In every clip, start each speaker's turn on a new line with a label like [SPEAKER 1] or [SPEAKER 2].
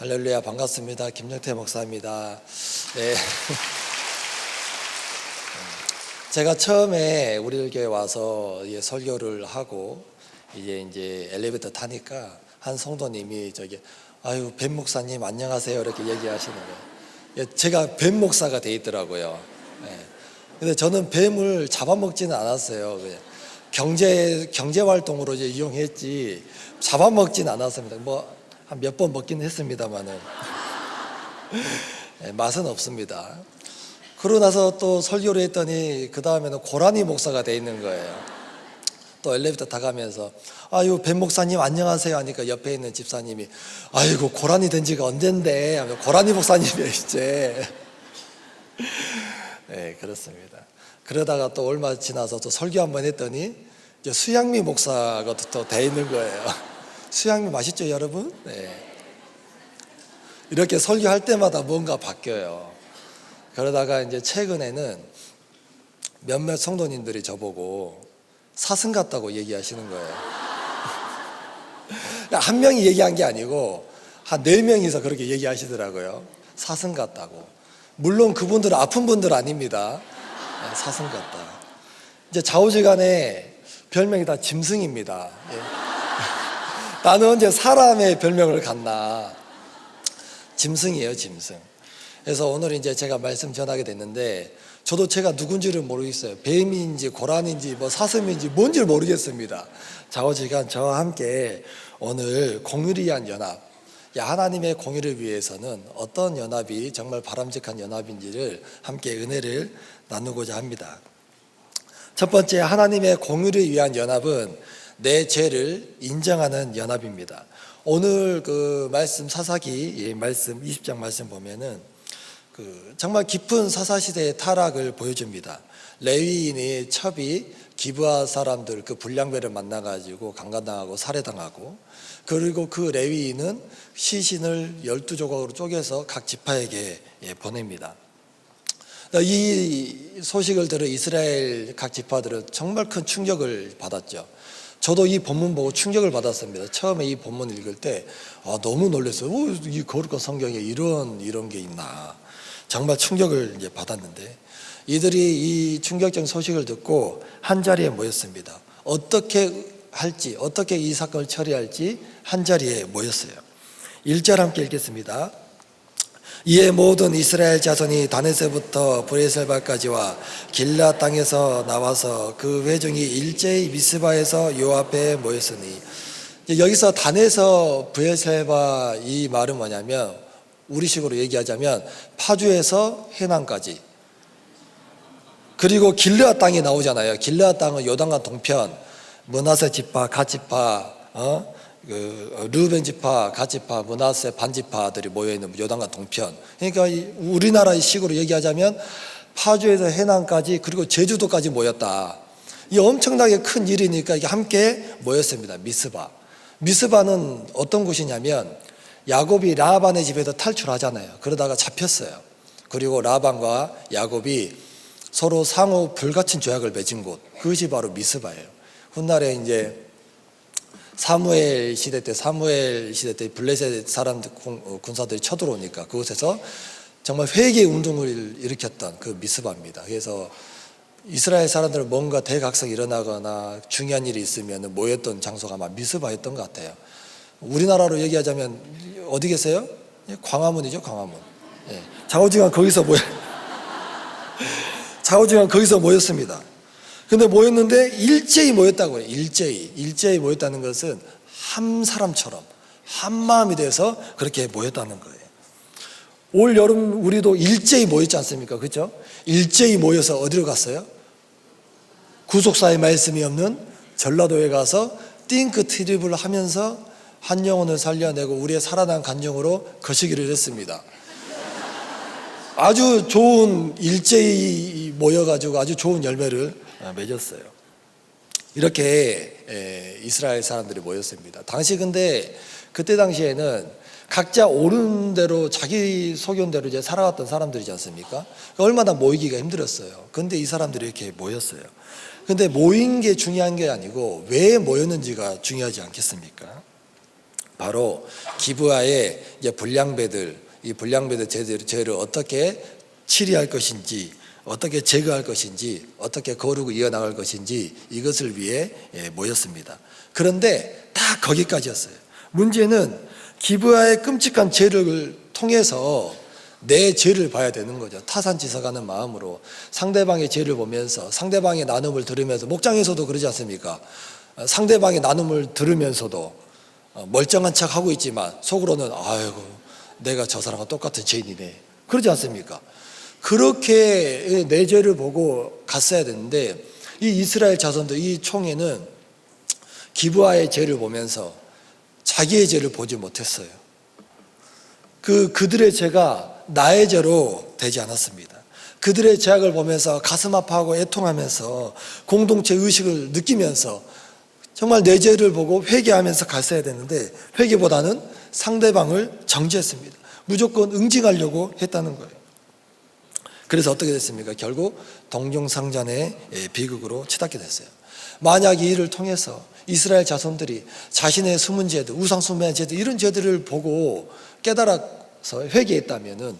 [SPEAKER 1] 할렐루야, 반갑습니다. 김영태 목사입니다. 네. 제가 처음에 우리 교회 와서 설교를 하고 이제 엘리베이터 타니까 한 성도님이 아유, 뱀 목사님 안녕하세요 이렇게 얘기하시는 거예요. 제가 뱀 목사가 돼 있더라고요. 네. 근데 저는 뱀을 잡아먹지는 않았어요. 그냥 경제 활동으로 이용했지 잡아먹지는 않았습니다. 한 몇 번 먹긴 했습니다만은 네, 맛은 없습니다. 그러고 나서 또 설교를 했더니 그 다음에는 고라니 목사가 돼 있는 거예요. 또 엘리베이터 타가면서 아유, 뱀 목사님 안녕하세요 하니까 옆에 있는 집사님이 아이고, 고라니 된 지가 언젠데 하면 고라니 목사님이에요 이제. 네, 그렇습니다. 그러다가 또 얼마 지나서 또 설교 한번 했더니 이제 수양미 목사가 또 돼 있는 거예요. 수양미 맛있죠 여러분? 네. 이렇게 설교할 때마다 뭔가 바뀌어요. 그러다가 이제 최근에는 몇몇 성도님들이 저보고 사슴 같다고 얘기하시는 거예요. 한 명이 얘기한 게 아니고 한 4명이서 그렇게 얘기하시더라고요. 사슴 같다고. 물론 그분들은 아픈 분들 아닙니다. 네, 사슴 같다. 이제 좌우지간에 별명이 다 짐승입니다. 예. 나는 언제 사람의 별명을 갖나. 짐승이에요, 짐승. 그래서 오늘 이제 제가 말씀 전하게 됐는데 저도 제가 누군지를 모르겠어요. 뱀인지 고라니인지 사슴인지 뭔지를 모르겠습니다. 좌우지간 저와 함께 오늘 공의를 위한 연합, 하나님의 공의를 위해서는 어떤 연합이 정말 바람직한 연합인지를 함께 은혜를 나누고자 합니다. 첫 번째, 하나님의 공의를 위한 연합은 내 죄를 인정하는 연합입니다. 오늘 그 말씀 사사기 말씀 20장 말씀 보면은 정말 깊은 사사시대의 타락을 보여줍니다. 레위인의 첩이 기브아 사람들 그 불량배를 만나가지고 강간당하고 살해당하고, 그리고 그 레위인은 시신을 12조각으로 쪼개서 각 지파에게 보냅니다. 이 소식을 들은 이스라엘 각 지파들은 정말 큰 충격을 받았죠. 저도 이 본문 보고 충격을 받았습니다. 처음에 이 본문 읽을 때 너무 놀랐어요. 이 거룩한 성경에 이런 게 있나. 정말 충격을 이제 받았는데, 이들이 이 충격적인 소식을 듣고 한 자리에 모였습니다. 어떻게 할지, 어떻게 이 사건을 처리할지 한 자리에 모였어요. 1절 함께 읽겠습니다. 이에 모든 이스라엘 자손이 다네스부터 브레셀바까지와 길라 땅에서 나와서 그 회중이 일제히 미스바에서 요 앞에 모였으니, 여기서 다네서 브레셀바 이 말은 뭐냐면 우리식으로 얘기하자면 파주에서 해남까지, 그리고 길르아 땅이 나오잖아요. 길르아 땅은 요단강 동편, 므낫세 지파, 갓 지파, 르우벤 지파, 갓 지파, 므낫세 반 지파들이 모여 있는 요단강 동편. 그러니까 우리나라의 식으로 얘기하자면 파주에서 해남까지, 그리고 제주도까지 모였다. 이 엄청나게 큰 일이니까 이게 함께 모였습니다. 미스바. 미스바는 어떤 곳이냐면 야곱이 라반의 집에서 탈출하잖아요. 그러다가 잡혔어요. 그리고 라반과 야곱이 서로 상호 불같은 조약을 맺은 곳, 그것이 바로 미스바예요. 훗날에 이제 사무엘 시대 때 블레셋 사람들 군사들이 쳐들어오니까 그곳에서 정말 회개 운동을 일으켰던 그 미스바입니다. 그래서 이스라엘 사람들은 뭔가 대각성이 일어나거나 중요한 일이 있으면 모였던 장소가 아마 미스바였던 것 같아요. 우리나라로 얘기하자면 어디 계세요? 광화문이죠, 광화문. 예. 좌우지간 거기서 모였습니다. 근데 모였는데 일제히 모였다고 해요. 일제히 모였다는 것은 한 사람처럼 한 마음이 돼서 그렇게 모였다는 거예요. 올 여름 우리도 일제히 모였지 않습니까? 그렇죠? 일제히 모여서 어디로 갔어요? 구속사의 말씀이 없는 전라도에 가서 띵크 트립을 하면서 한 영혼을 살려내고 우리의 살아난 간증으로 거시기를 했습니다. 아주 좋은, 일제히 모여가지고 아주 좋은 열매를 맺었어요. 이렇게 이스라엘 사람들이 모였습니다. 그때 당시에는 각자 옳은 대로 자기 소견대로 이제 살아갔던 사람들이지 않습니까? 얼마나 모이기가 힘들었어요. 근데 이 사람들이 이렇게 모였어요. 근데 모인 게 중요한 게 아니고 왜 모였는지가 중요하지 않겠습니까? 바로 기브아의 이제 불량배들, 이 불량배들 죄를 어떻게 치리할 것인지, 어떻게 제거할 것인지, 어떻게 거르고 이어나갈 것인지 이것을 위해 모였습니다. 그런데 다 거기까지였어요. 문제는 기브아의 끔찍한 죄를 통해서 내 죄를 봐야 되는 거죠. 타산지석하는 마음으로 상대방의 죄를 보면서, 상대방의 나눔을 들으면서, 목장에서도 그러지 않습니까? 상대방의 나눔을 들으면서도 멀쩡한 척 하고 있지만 속으로는 아이고 내가 저 사람과 똑같은 죄인이네, 그러지 않습니까? 그렇게 내 죄를 보고 갔어야 되는데, 이 이스라엘 자손들, 이 총회는 기브아의 죄를 보면서 자기의 죄를 보지 못했어요. 그들의 죄가 나의 죄로 되지 않았습니다. 그들의 죄악을 보면서 가슴 아파하고 애통하면서 공동체 의식을 느끼면서 정말 내 죄를 보고 회개하면서 갔어야 되는데, 회개보다는 상대방을 정죄했습니다. 무조건 응징하려고 했다는 거예요. 그래서 어떻게 됐습니까? 결국 동정상잔의 비극으로 치닫게 됐어요. 만약 이 일을 통해서 이스라엘 자손들이 자신의 숨은 죄들, 우상 숭배한 죄들, 이런 죄들을 보고 깨달아서 회개했다면은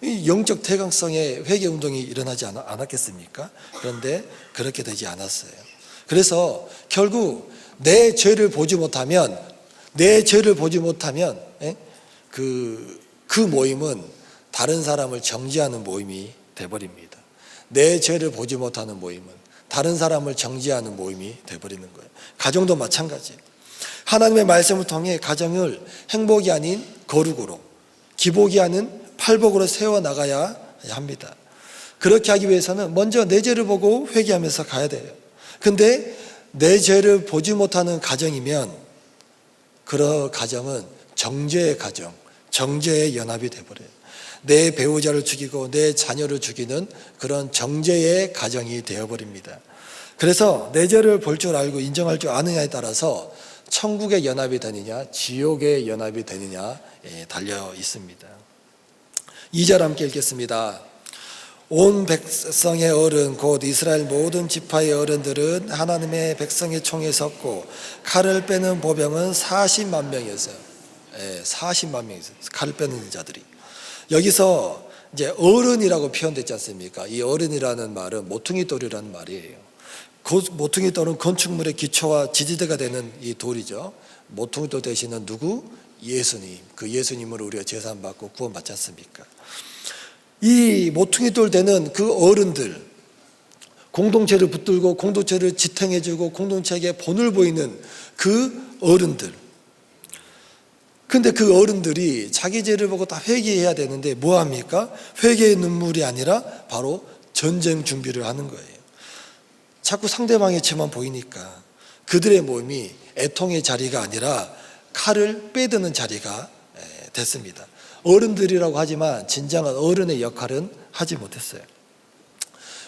[SPEAKER 1] 이 영적 태강성의 회개 운동이 일어나지 않았겠습니까? 그런데 그렇게 되지 않았어요. 그래서 결국 내 죄를 보지 못하면 그 모임은 다른 사람을 정죄하는 모임이 돼버립니다. 내 죄를 보지 못하는 모임은 다른 사람을 정죄하는 모임이 돼버리는 거예요. 가정도 마찬가지예요. 하나님의 말씀을 통해 가정을 행복이 아닌 거룩으로, 기복이 아닌 팔복으로 세워나가야 합니다. 그렇게 하기 위해서는 먼저 내 죄를 보고 회개하면서 가야 돼요. 근데 내 죄를 보지 못하는 가정이면 그런 가정은 정죄의 가정, 정죄의 연합이 돼버려요. 내 배우자를 죽이고 내 자녀를 죽이는 그런 정죄의 가정이 되어버립니다. 그래서 내 죄를 볼 줄 알고 인정할 줄 아느냐에 따라서 천국의 연합이 되느냐 지옥의 연합이 되느냐 달려 있습니다. 2절 함께 읽겠습니다. 온 백성의 어른 곧 이스라엘 모든 지파의 어른들은 하나님의 백성의 총에 섰고 칼을 빼는 보병은 40만 명이었어요. 40만 명이었어요. 칼을 빼는 자들이. 여기서 이제 어른이라고 표현됐지 않습니까? 이 어른이라는 말은 모퉁이 돌이라는 말이에요. 모퉁이 돌은 건축물의 기초와 지지대가 되는 이 돌이죠. 모퉁이 돌 대신은 누구? 예수님. 그 예수님으로 우리가 제사받고 구원받지 않습니까? 이 모퉁이 돌 되는 그 어른들, 공동체를 붙들고 공동체를 지탱해주고 공동체에게 본을 보이는 그 어른들. 근데 그 어른들이 자기 죄를 보고 다 회개해야 되는데 뭐합니까? 회개의 눈물이 아니라 바로 전쟁 준비를 하는 거예요. 자꾸 상대방의 죄만 보이니까 그들의 모임이 애통의 자리가 아니라 칼을 빼드는 자리가 됐습니다. 어른들이라고 하지만 진정한 어른의 역할은 하지 못했어요.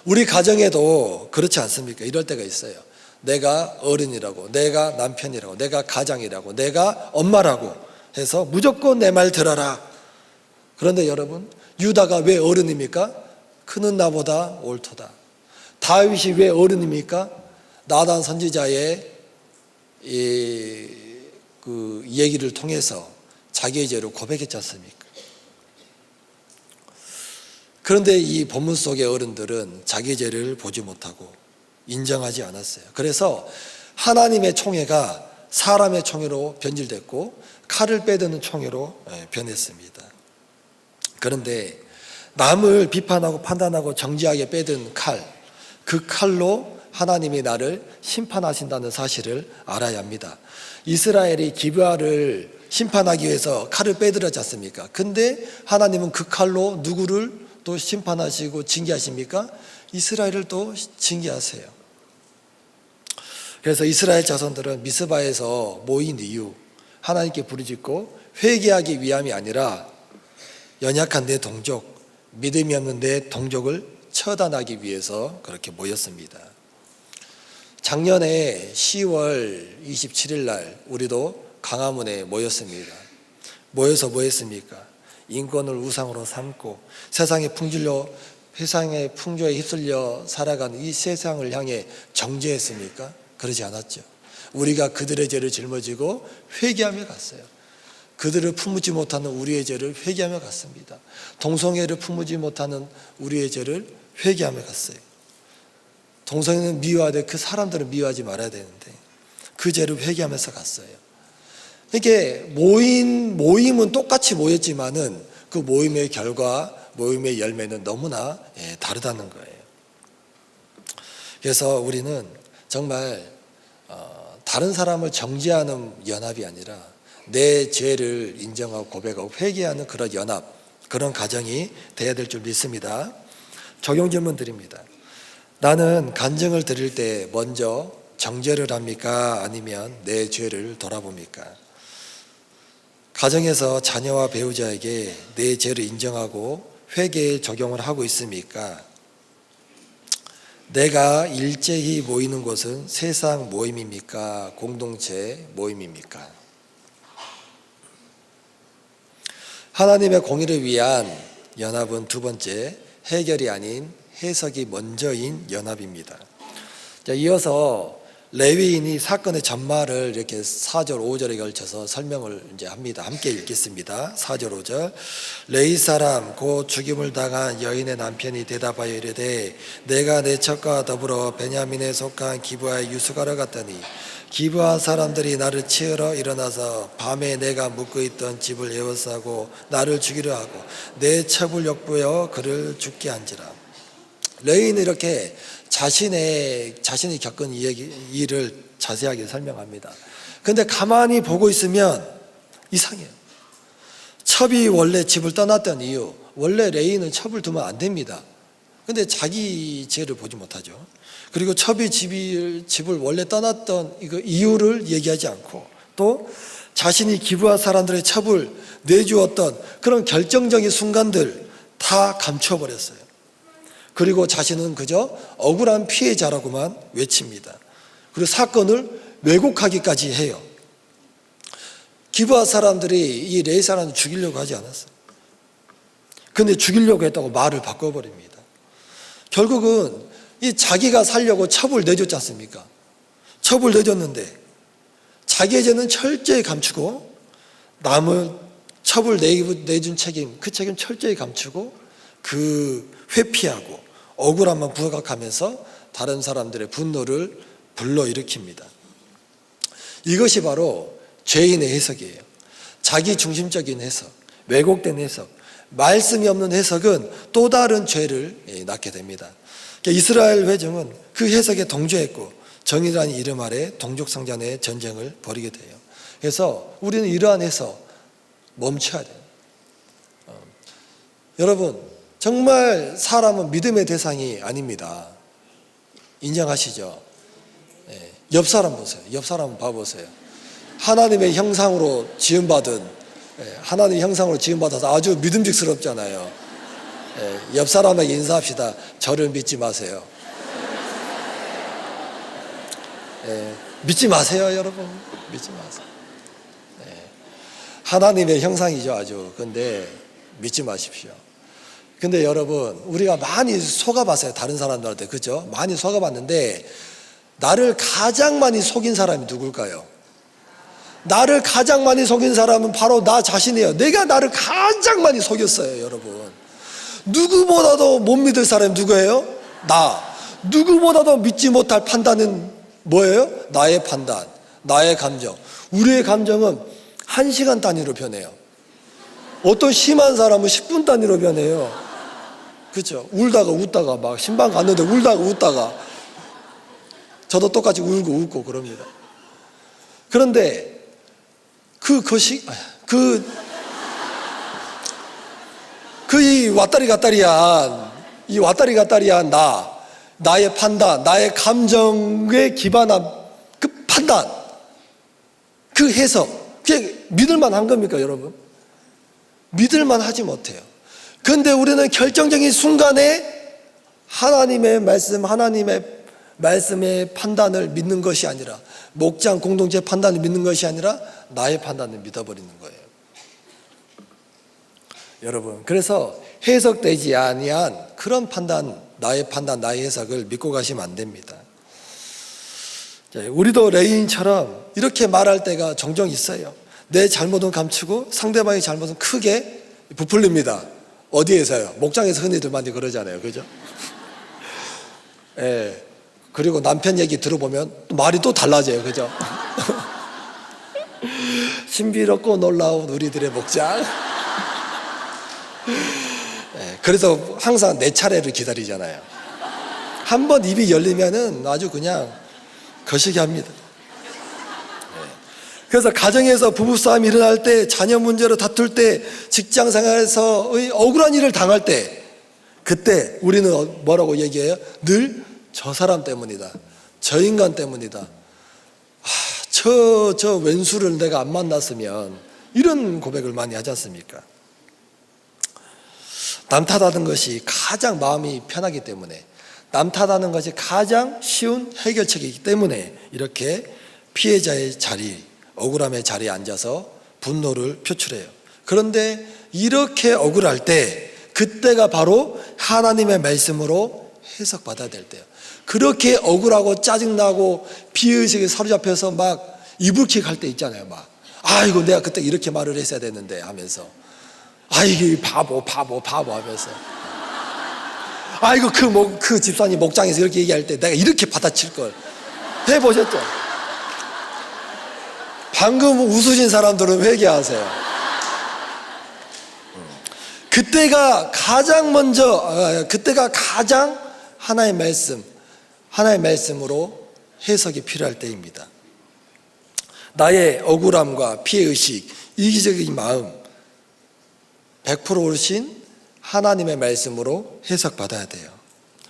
[SPEAKER 1] 우리 가정에도 그렇지 않습니까? 이럴 때가 있어요. 내가 어른이라고, 내가 남편이라고, 내가 가장이라고, 내가 엄마라고 해서 무조건 내 말 들어라. 그런데 여러분, 유다가 왜 어른입니까? 크는 나보다 옳도다. 다윗이 왜 어른입니까? 나단 선지자의 그 얘기를 통해서 자기의 죄를 고백했지 않습니까? 그런데 이 본문 속의 어른들은 자기의 죄를 보지 못하고 인정하지 않았어요. 그래서 하나님의 총회가 사람의 총회로 변질됐고 칼을 빼드는 총회로 변했습니다. 그런데 남을 비판하고 판단하고 정죄하게 빼든 칼, 그 칼로 하나님이 나를 심판하신다는 사실을 알아야 합니다. 이스라엘이 기브아를 심판하기 위해서 칼을 빼들었지 않습니까? 근데 하나님은 그 칼로 누구를 또 심판하시고 징계하십니까? 이스라엘을 또 징계하세요. 그래서 이스라엘 자손들은 미스바에서 모인 이유, 하나님께 부르짖고 회개하기 위함이 아니라 연약한 내 동족, 믿음이 없는 내 동족을 처단하기 위해서 그렇게 모였습니다. 작년에 10월 27일 날 우리도 광화문에 모였습니다. 모여서 뭐 했습니까? 인권을 우상으로 삼고 세상의 풍조에 휩쓸려 살아가는 이 세상을 향해 정죄했습니까? 그러지 않았죠. 우리가 그들의 죄를 짊어지고 회개하며 갔어요. 그들을 품지 못하는 우리의 죄를 회개하며 갔습니다. 동성애를 품지 못하는 우리의 죄를 회개하며 갔어요. 동성애는 미워야 돼. 그 사람들은 미워하지 말아야 되는데 그 죄를 회개하면서 갔어요. 이렇게 모임은 똑같이 모였지만은 그 모임의 결과, 모임의 열매는 너무나 다르다는 거예요. 그래서 우리는 정말 다른 사람을 정죄하는 연합이 아니라 내 죄를 인정하고 고백하고 회개하는 그런 연합, 그런 가정이 돼야 될 줄 믿습니다. 적용 질문 드립니다. 나는 간증을 드릴 때 먼저 정죄를 합니까? 아니면 내 죄를 돌아봅니까? 가정에서 자녀와 배우자에게 내 죄를 인정하고 회개에 적용을 하고 있습니까? 내가 일제히 모이는 곳은 세상 모임입니까? 공동체 모임입니까? 하나님의 공의를 위한 연합은 두 번째, 해결이 아닌 해석이 먼저인 연합입니다. 이어서 레위인이 사건의 전말을 이렇게 4절, 5절에 걸쳐서 설명을 이제 합니다. 함께 읽겠습니다. 4절, 5절. 레위 사람 곧 죽임을 당한 여인의 남편이 대답하여 이르되 내가 내 첩과 더불어 베냐민에 속한 기브아에 유수가러 갔더니 기브아 사람들이 나를 치으러 일어나서 밤에 내가 묵고 있던 집을 에워싸고 나를 죽이려 하고 내 첩을 역부여 그를 죽게 한지라. 레위인은 이렇게 자신이 겪은 일을 자세하게 설명합니다. 그런데 가만히 보고 있으면 이상해요. 첩이 원래 집을 떠났던 이유, 원래 레위인은 첩을 두면 안 됩니다. 그런데 자기 죄를 보지 못하죠. 그리고 첩이 집을 원래 떠났던 이유를 얘기하지 않고 또 자신이 기브아 사람들의 첩을 내주었던 그런 결정적인 순간들 다 감춰버렸어요. 그리고 자신은 그저 억울한 피해자라고만 외칩니다. 그리고 사건을 왜곡하기까지 해요. 기브아 사람들이 이 레위 사람을 죽이려고 하지 않았어요. 그런데 죽이려고 했다고 말을 바꿔버립니다. 결국은 이 자기가 살려고 첩을 내줬지 않습니까? 첩을 내줬는데 자기의 죄는 철저히 감추고 남을 첩을 내준 책임, 그 책임 철저히 감추고 그 회피하고 억울함만 부각하면서 다른 사람들의 분노를 불러일으킵니다. 이것이 바로 죄인의 해석이에요. 자기 중심적인 해석, 왜곡된 해석, 말씀이 없는 해석은 또 다른 죄를 낳게 됩니다. 이스라엘 회중은 그 해석에 동조했고 정의라는 이름 아래 동족상잔의 전쟁을 벌이게 돼요. 그래서 우리는 이러한 해석 멈춰야 돼요. 여러분, 정말 사람은 믿음의 대상이 아닙니다. 인정하시죠? 네. 옆 사람 보세요. 옆 사람 봐보세요. 하나님의 형상으로 지음받은, 하나님의 형상으로 지음받아서 아주 믿음직스럽잖아요. 네. 옆 사람에게 인사합시다. 저를 믿지 마세요. 네. 믿지 마세요, 여러분. 믿지 마세요. 네. 하나님의 형상이죠, 아주. 근데 믿지 마십시오. 근데 여러분, 우리가 많이 속아봤어요. 다른 사람들한테. 그죠? 많이 속아봤는데 나를 가장 많이 속인 사람이 누굴까요? 나를 가장 많이 속인 사람은 바로 나 자신이에요. 내가 나를 가장 많이 속였어요, 여러분. 누구보다도 못 믿을 사람이 누구예요? 나. 누구보다도 믿지 못할 판단은 뭐예요? 나의 판단, 나의 감정. 우리의 감정은 1시간 단위로 변해요. 어떤 심한 사람은 10분 단위로 변해요. 그렇죠? 울다가 웃다가 막 신방 갔는데 울다가 웃다가 저도 똑같이 울고 웃고 그럽니다. 그런데 이 왔다리 갔다리한 나의 판단, 나의 감정에 기반한 그 판단, 그 해석, 그게 믿을만 한 겁니까, 여러분? 믿을만 하지 못해요. 그런데 우리는 결정적인 순간에 하나님의 말씀의 판단을 믿는 것이 아니라, 목장 공동체 판단을 믿는 것이 아니라 나의 판단을 믿어버리는 거예요. 여러분, 그래서 해석되지 아니한 그런 판단, 나의 해석을 믿고 가시면 안 됩니다. 우리도 레위인처럼 이렇게 말할 때가 종종 있어요. 내 잘못은 감추고 상대방의 잘못은 크게 부풀립니다. 어디에서요? 목장에서 흔히들 많이 그러잖아요. 그죠? 예. 그리고 남편 얘기 들어보면 말이 또 달라져요. 그죠? 신비롭고 놀라운 우리들의 목장. 예. 그래서 항상 내 차례를 기다리잖아요. 한 번 입이 열리면은 아주 그냥 거시기 합니다. 그래서 가정에서 부부싸움이 일어날 때, 자녀 문제로 다툴 때, 직장 생활에서의 억울한 일을 당할 때, 그때 우리는 뭐라고 얘기해요? 늘 저 사람 때문이다. 저 인간 때문이다. 저 왼수를 내가 안 만났으면, 이런 고백을 많이 하지 않습니까? 남 탓하는 것이 가장 마음이 편하기 때문에, 남 탓하는 것이 가장 쉬운 해결책이기 때문에 이렇게 피해자의 자리, 억울함의 자리에 앉아서 분노를 표출해요. 그런데 이렇게 억울할 때, 그때가 바로 하나님의 말씀으로 해석받아야 될 때예요. 그렇게 억울하고 짜증나고 피해의식에 사로잡혀서 막 이불킥 할 때 있잖아요. 막 아이고 내가 그때 이렇게 말을 했어야 되는데 하면서, 아이고 바보 하면서, 아이고 그 집사님 목장에서 이렇게 얘기할 때 내가 이렇게 받아칠 걸. 해보셨죠? 방금 웃으신 사람들은 회개하세요. 그때가 가장 하나의 말씀으로 해석이 필요할 때입니다. 나의 억울함과 피해의식, 이기적인 마음 100% 오르신 하나님의 말씀으로 해석받아야 돼요.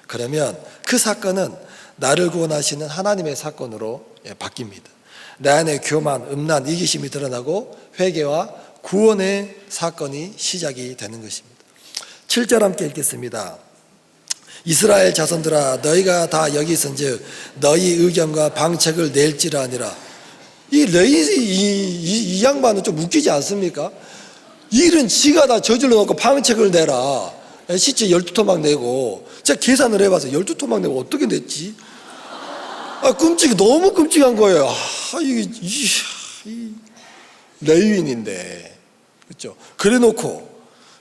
[SPEAKER 1] 그러면 그 사건은 나를 구원하시는 하나님의 사건으로 바뀝니다. 내 안에 교만, 음란, 이기심이 드러나고 회개와 구원의 사건이 시작이 되는 것입니다. 7절 함께 읽겠습니다. 이스라엘 자손들아 너희가 다 여기 있은즉 너희 의견과 방책을 낼지라니라. 이 양반은 좀 웃기지 않습니까? 일은 지가 다 저질러 놓고 방책을 내라. 시체 12토막 내고, 제가 계산을 해봐서 12토막 내고 어떻게 냈지? 너무 끔찍한 거예요. 레위인인데, 그렇죠? 그래놓고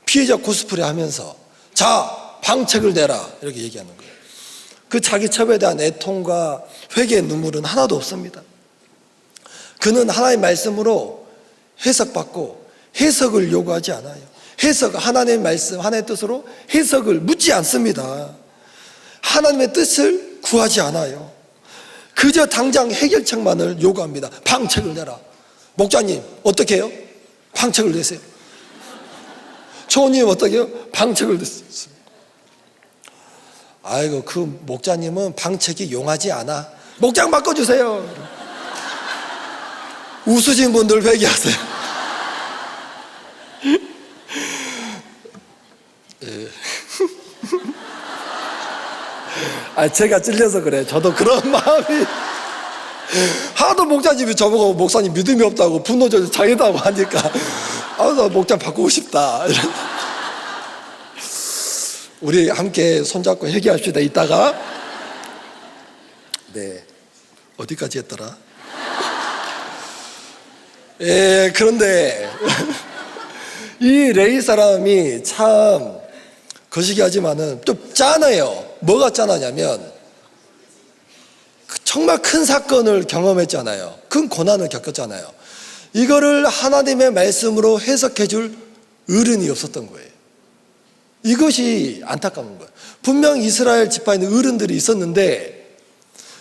[SPEAKER 1] 피해자 코스프레 하면서 자 방책을 내라 이렇게 얘기하는 거예요. 그 자기 첩에 대한 애통과 회개의 눈물은 하나도 없습니다. 그는 하나님의 말씀으로 해석받고 해석을 요구하지 않아요. 하나님의 말씀, 하나님의 뜻으로 해석을 묻지 않습니다. 하나님의 뜻을 구하지 않아요. 그저 당장 해결책만을 요구합니다. 방책을 내라. 목자님 어떻게 해요? 방책을 내세요. 초님 어떻게 해요? 방책을 내세요. 아이고 그 목자님은 방책이 용하지 않아. 목장 바꿔주세요. 웃으신 분들 회개하세요. 제가 찔려서 그래. 저도 그런 마음이. 하도 목자님이 저보고 목사님 믿음이 없다고 분노적으로 장애다고 하니까 나 목장 바꾸고 싶다. 우리 함께 손잡고 회개합시다. 이따가. 네, 어디까지 했더라? 그런데 이 레위 사람이 참 거시기하지만은 좀 짠해요. 뭐가 짠하냐면 정말 큰 사건을 경험했잖아요. 큰 고난을 겪었잖아요. 이거를 하나님의 말씀으로 해석해 줄 어른이 없었던 거예요. 이것이 안타까운 거예요. 분명 이스라엘 지파에 있는 어른들이 있었는데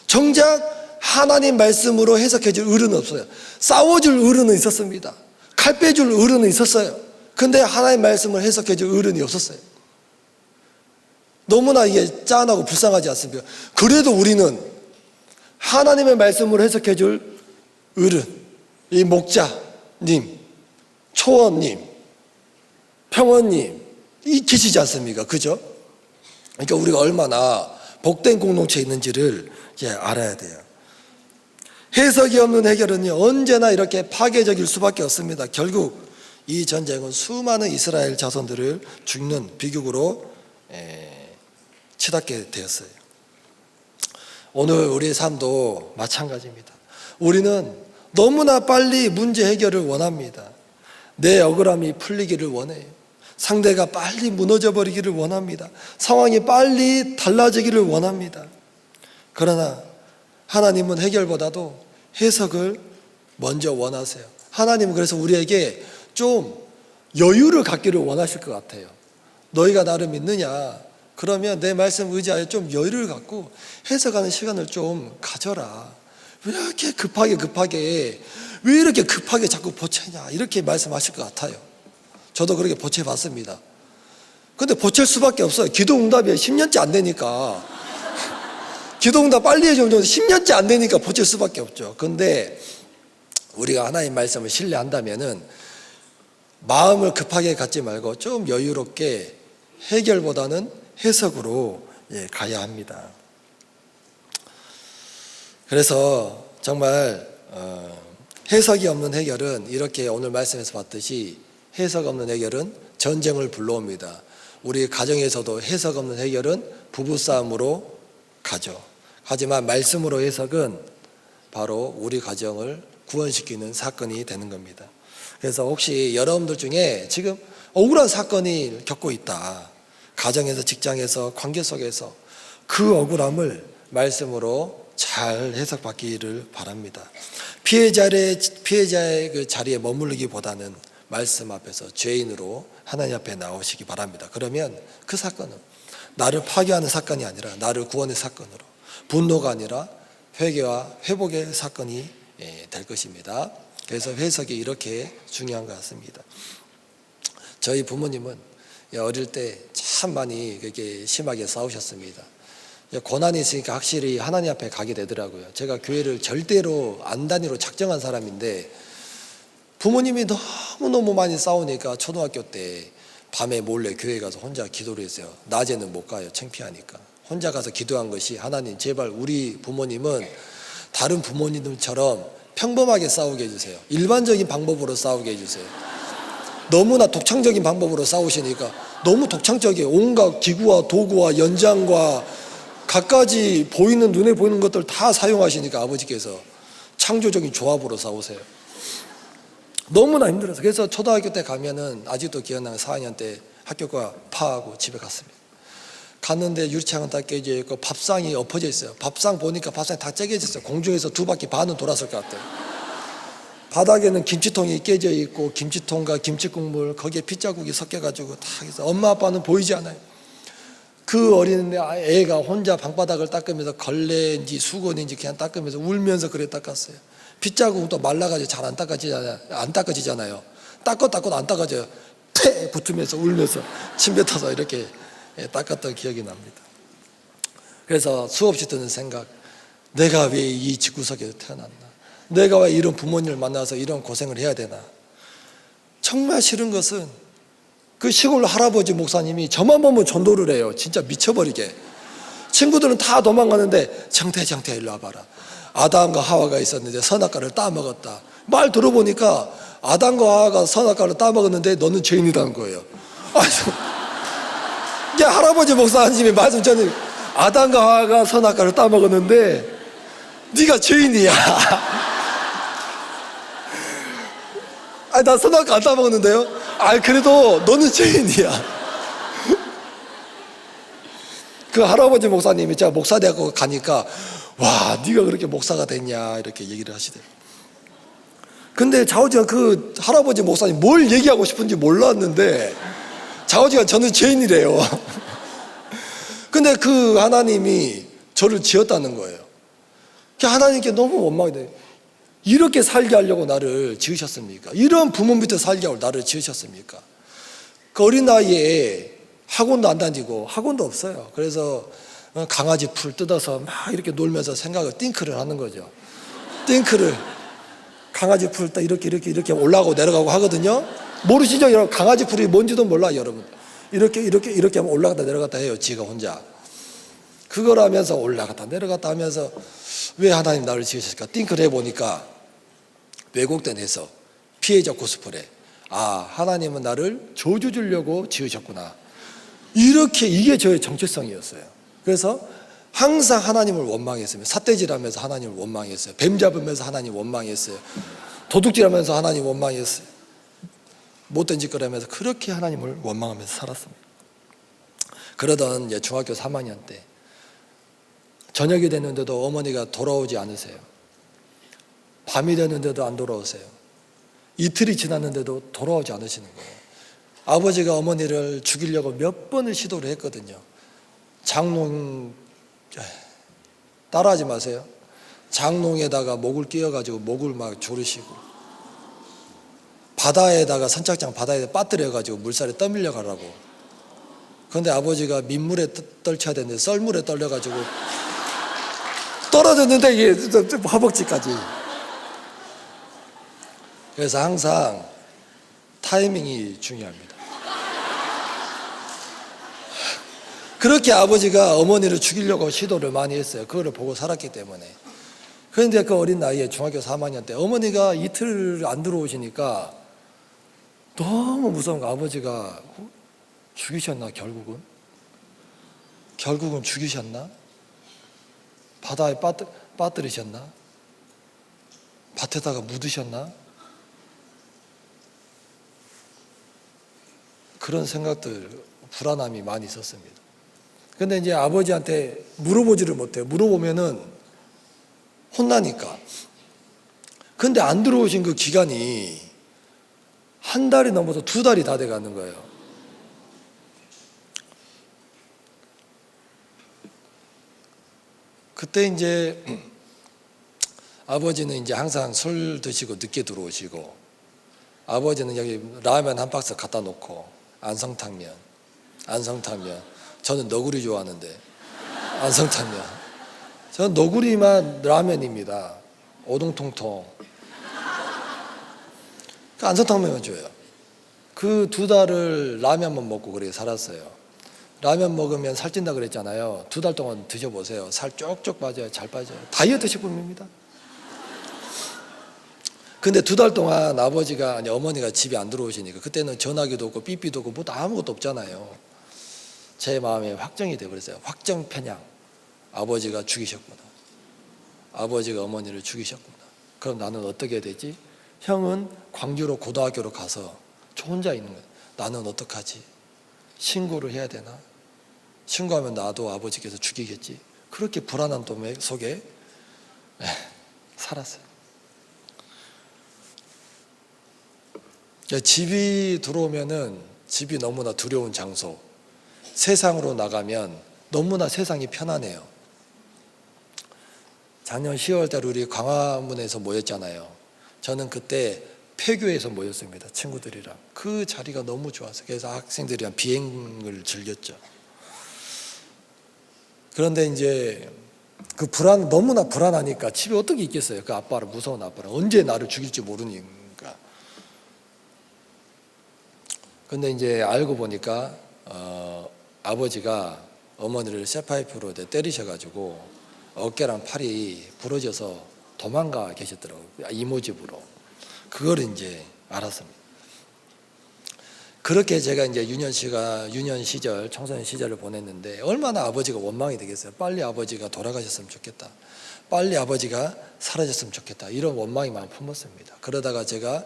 [SPEAKER 1] 정작 하나님 말씀으로 해석해 줄 어른은 없어요. 싸워줄 어른은 있었습니다. 칼 빼줄 어른은 있었어요. 근데 하나님 말씀을 해석해 줄 어른이 없었어요. 너무나 이게 짠하고 불쌍하지 않습니까? 그래도 우리는 하나님의 말씀으로 해석해 줄 어른, 이 목자님, 초원님, 평원님 이 계시지 않습니까? 그죠? 그러니까 우리가 얼마나 복된 공동체에 있는지를 이제 알아야 돼요. 해석이 없는 해결은요 언제나 이렇게 파괴적일 수밖에 없습니다. 결국 이 전쟁은 수많은 이스라엘 자손들을 죽는 비극으로 치닫게 되었어요. 오늘 우리의 삶도 마찬가지입니다. 우리는 너무나 빨리 문제 해결을 원합니다. 내 억울함이 풀리기를 원해요. 상대가 빨리 무너져 버리기를 원합니다. 상황이 빨리 달라지기를 원합니다. 그러나 하나님은 해결보다도 해석을 먼저 원하세요. 하나님은 그래서 우리에게 좀 여유를 갖기를 원하실 것 같아요. 너희가 나를 믿느냐? 그러면 내 말씀 의지하여 좀 여유를 갖고 해석하는 시간을 좀 가져라. 왜 이렇게 급하게 왜 이렇게 급하게 자꾸 보채냐? 이렇게 말씀하실 것 같아요. 저도 그렇게 보채봤습니다. 근데 보챌 수밖에 없어요. 기도응답이 10년째 안 되니까. 기도응답 빨리 해주면 10년째 안 되니까 보챌 수밖에 없죠. 근데 우리가 하나님 말씀을 신뢰한다면은 마음을 급하게 갖지 말고 좀 여유롭게 해결보다는 해석으로 가야 합니다. 그래서 정말 해석이 없는 해결은 이렇게 오늘 말씀에서 봤듯이 해석 없는 해결은 전쟁을 불러옵니다. 우리 가정에서도 해석 없는 해결은 부부싸움으로 가죠. 하지만 말씀으로 해석은 바로 우리 가정을 구원시키는 사건이 되는 겁니다. 그래서 혹시 여러분들 중에 지금 억울한 사건이 겪고 있다. 가정에서, 직장에서, 관계 속에서 그 억울함을 말씀으로 잘 해석받기를 바랍니다. 피해자의 그 자리에 머무르기보다는 말씀 앞에서 죄인으로 하나님 앞에 나오시기 바랍니다. 그러면 그 사건은 나를 파괴하는 사건이 아니라 나를 구원의 사건으로, 분노가 아니라 회개와 회복의 사건이 될 것입니다. 그래서 해석이 이렇게 중요한 것 같습니다. 저희 부모님은 어릴 때 참 많이 그렇게 심하게 싸우셨습니다. 고난이 있으니까 확실히 하나님 앞에 가게 되더라고요. 제가 교회를 절대로 안 다니로 작정한 사람인데 부모님이 너무너무 많이 싸우니까 초등학교 때 밤에 몰래 교회 가서 혼자 기도를 했어요. 낮에는 못 가요. 창피하니까. 혼자 가서 기도한 것이 하나님 제발 우리 부모님은 다른 부모님들처럼 평범하게 싸우게 해주세요. 일반적인 방법으로 싸우게 해주세요. 너무나 독창적인 방법으로 싸우시니까 너무 독창적이에요. 온갖 기구와 도구와 연장과 갖가지 보이는 눈에 보이는 것들 다 사용하시니까 아버지께서 창조적인 조합으로 싸우세요. 너무나 힘들어서. 그래서 초등학교 때 가면은 아직도 기억나는 4학년 때 학교가 파하고 집에 갔습니다. 갔는데 유리창은 다 깨져 있고 밥상이 엎어져 있어요. 밥상 보니까 밥상이 다 째겨져 있어요. 공중에서 2바퀴 반은 돌았을 것 같아요. 바닥에는 김치통이 깨져 있고 김치통과 김치국물 거기에 핏자국이 섞여가지고 다 해서 엄마 아빠는 보이지 않아요. 그 어린 애가 혼자 방바닥을 닦으면서 걸레인지 수건인지 그냥 닦으면서 울면서 그래 닦았어요. 핏자국은 또 말라가지고 잘 안 닦아지잖아요. 닦아도 안 닦아져요. 패 붙으면서 울면서 침 뱉어서 이렇게 닦았던 기억이 납니다. 그래서 수없이 드는 생각, 내가 왜 이 집구석에서 태어났나? 내가 왜 이런 부모님을 만나서 이런 고생을 해야 되나? 정말 싫은 것은 그 시골 할아버지 목사님이 저만 보면 전도를 해요. 진짜 미쳐버리게. 친구들은 다 도망가는데 정태 일로 와봐라. 아담과 하와가 있었는데 선악과를 따먹었다. 말 들어보니까 아담과 하와가 선악과를 따먹었는데 너는 죄인이라는 거예요. 이게 할아버지 목사님이 말씀 전에 아담과 하와가 선악과를 따먹었는데 네가 죄인이야. 나 선악과 안 따먹었는데요. 그래도 너는 죄인이야. 그 할아버지 목사님이 제가 목사대학교 가니까 와, 네가 그렇게 목사가 됐냐 이렇게 얘기를 하시대요. 근데 좌우지간 그 할아버지 목사님 뭘 얘기하고 싶은지 몰랐는데 좌우지간 저는 죄인이래요. 근데 그 하나님이 저를 지었다는 거예요. 하나님께 너무 원망이 돼요. 이렇게 살게 하려고 나를 지으셨습니까? 이런 부모 밑에 살게 하려고 나를 지으셨습니까? 그 어린 나이에 학원도 안 다니고 학원도 없어요. 그래서 강아지 풀 뜯어서 막 이렇게 놀면서 띵크를 하는 거죠. 띵크를 강아지 풀 딱 이렇게 올라가고 내려가고 하거든요. 모르시죠? 여러분, 강아지 풀이 뭔지도 몰라요, 여러분. 이렇게 하면 올라갔다 내려갔다 해요, 지가 혼자. 그걸 하면서 올라갔다 내려갔다 하면서 왜 하나님 나를 지으셨을까? 띵크를 해보니까 왜곡된 해석, 피해자 코스프레. 하나님은 나를 저주 주려고 지으셨구나. 이게 저의 정체성이었어요. 그래서 항상 하나님을 원망했으며 삿대질하면서 하나님을 원망했어요. 뱀 잡으면서 하나님 원망했어요. 도둑질하면서 하나님 원망했어요. 못된 짓거리 하면서 그렇게 하나님을 원망하면서 살았습니다. 그러던 이제 중학교 3학년 때 저녁이 됐는데도 어머니가 돌아오지 않으세요. 밤이 됐는데도 안 돌아오세요. 이틀이 지났는데도 돌아오지 않으시는 거예요. 아버지가 어머니를 죽이려고 몇 번을 시도를 했거든요. 장롱, 따라하지 마세요. 장롱에다가 목을 끼워가지고 목을 막 조르시고, 바다에다가 선착장 바다에 빠뜨려가지고 물살에 떠밀려 가라고. 그런데 아버지가 민물에 떨쳐야 되는데 썰물에 떨려가지고 떨어졌는데 이게 허벅지까지. 그래서 항상 타이밍이 중요합니다. 그렇게 아버지가 어머니를 죽이려고 시도를 많이 했어요. 그거를 보고 살았기 때문에. 그런데 그 어린 나이에 중학교 3학년 때 어머니가 이틀 안 들어오시니까 너무 무서운 거. 아버지가 죽이셨나 결국은? 결국은 죽이셨나? 바다에 빠뜨리셨나? 밭에다가 묻으셨나? 그런 생각들, 불안함이 많이 있었습니다. 근데 이제 아버지한테 물어보지를 못해요. 물어보면은 혼나니까. 근데 안 들어오신 그 기간이 한 달이 넘어서 2달이 다 돼 가는 거예요. 그때 이제 아버지는 이제 항상 술 드시고 늦게 들어오시고, 아버지는 여기 라면 한 박스 갖다 놓고 안성탕면. 저는 너구리 좋아하는데 안성탕면. 저는 너구리만 라면입니다. 오동통통. 그 안성탕면만 줘요. 그 2달을 라면만 먹고 그렇게 살았어요. 라면 먹으면 살찐다 그랬잖아요. 2달 동안 드셔보세요. 살 쪽쪽 빠져요. 잘 빠져요. 다이어트 식품입니다. 근데 2달 동안 아버지가, 아니 어머니가 집에 안 들어오시니까, 그때는 전화기도 없고 삐삐도 없고 뭐 아무것도 없잖아요. 제 마음에 확정이 되어버렸어요. 확정 편향. 아버지가 죽이셨구나. 아버지가 어머니를 죽이셨구나. 그럼 나는 어떻게 해야 되지? 형은 광주로 고등학교로 가서 저 혼자 있는 거예요. 나는 어떡하지? 신고를 해야 되나? 신고하면 나도 아버지께서 죽이겠지. 그렇게 불안한 도매 속에 살았어요. 집이 들어오면은 집이 너무나 두려운 장소. 세상으로 나가면 너무나 세상이 편안해요. 작년 10월 달 우리 광화문에서 모였잖아요. 저는 그때 폐교에서 모였습니다. 친구들이랑. 그 자리가 너무 좋았어요. 그래서 학생들이랑 비행을 즐겼죠. 그런데 이제 그 너무나 불안하니까 집에 어떻게 있겠어요. 그 아빠를, 무서운 아빠를. 언제 나를 죽일지 모르니까. 근데 이제 알고 보니까 아버지가 어머니를 쇠파이프로 때리셔가지고 어깨랑 팔이 부러져서 도망가 계셨더라고요. 이모 집으로. 그걸 이제 알았습니다. 그렇게 제가 이제 유년 시절, 청소년 시절을 보냈는데 얼마나 아버지가 원망이 되겠어요. 빨리 아버지가 돌아가셨으면 좋겠다. 빨리 아버지가 사라졌으면 좋겠다. 이런 원망이 많이 품었습니다. 그러다가 제가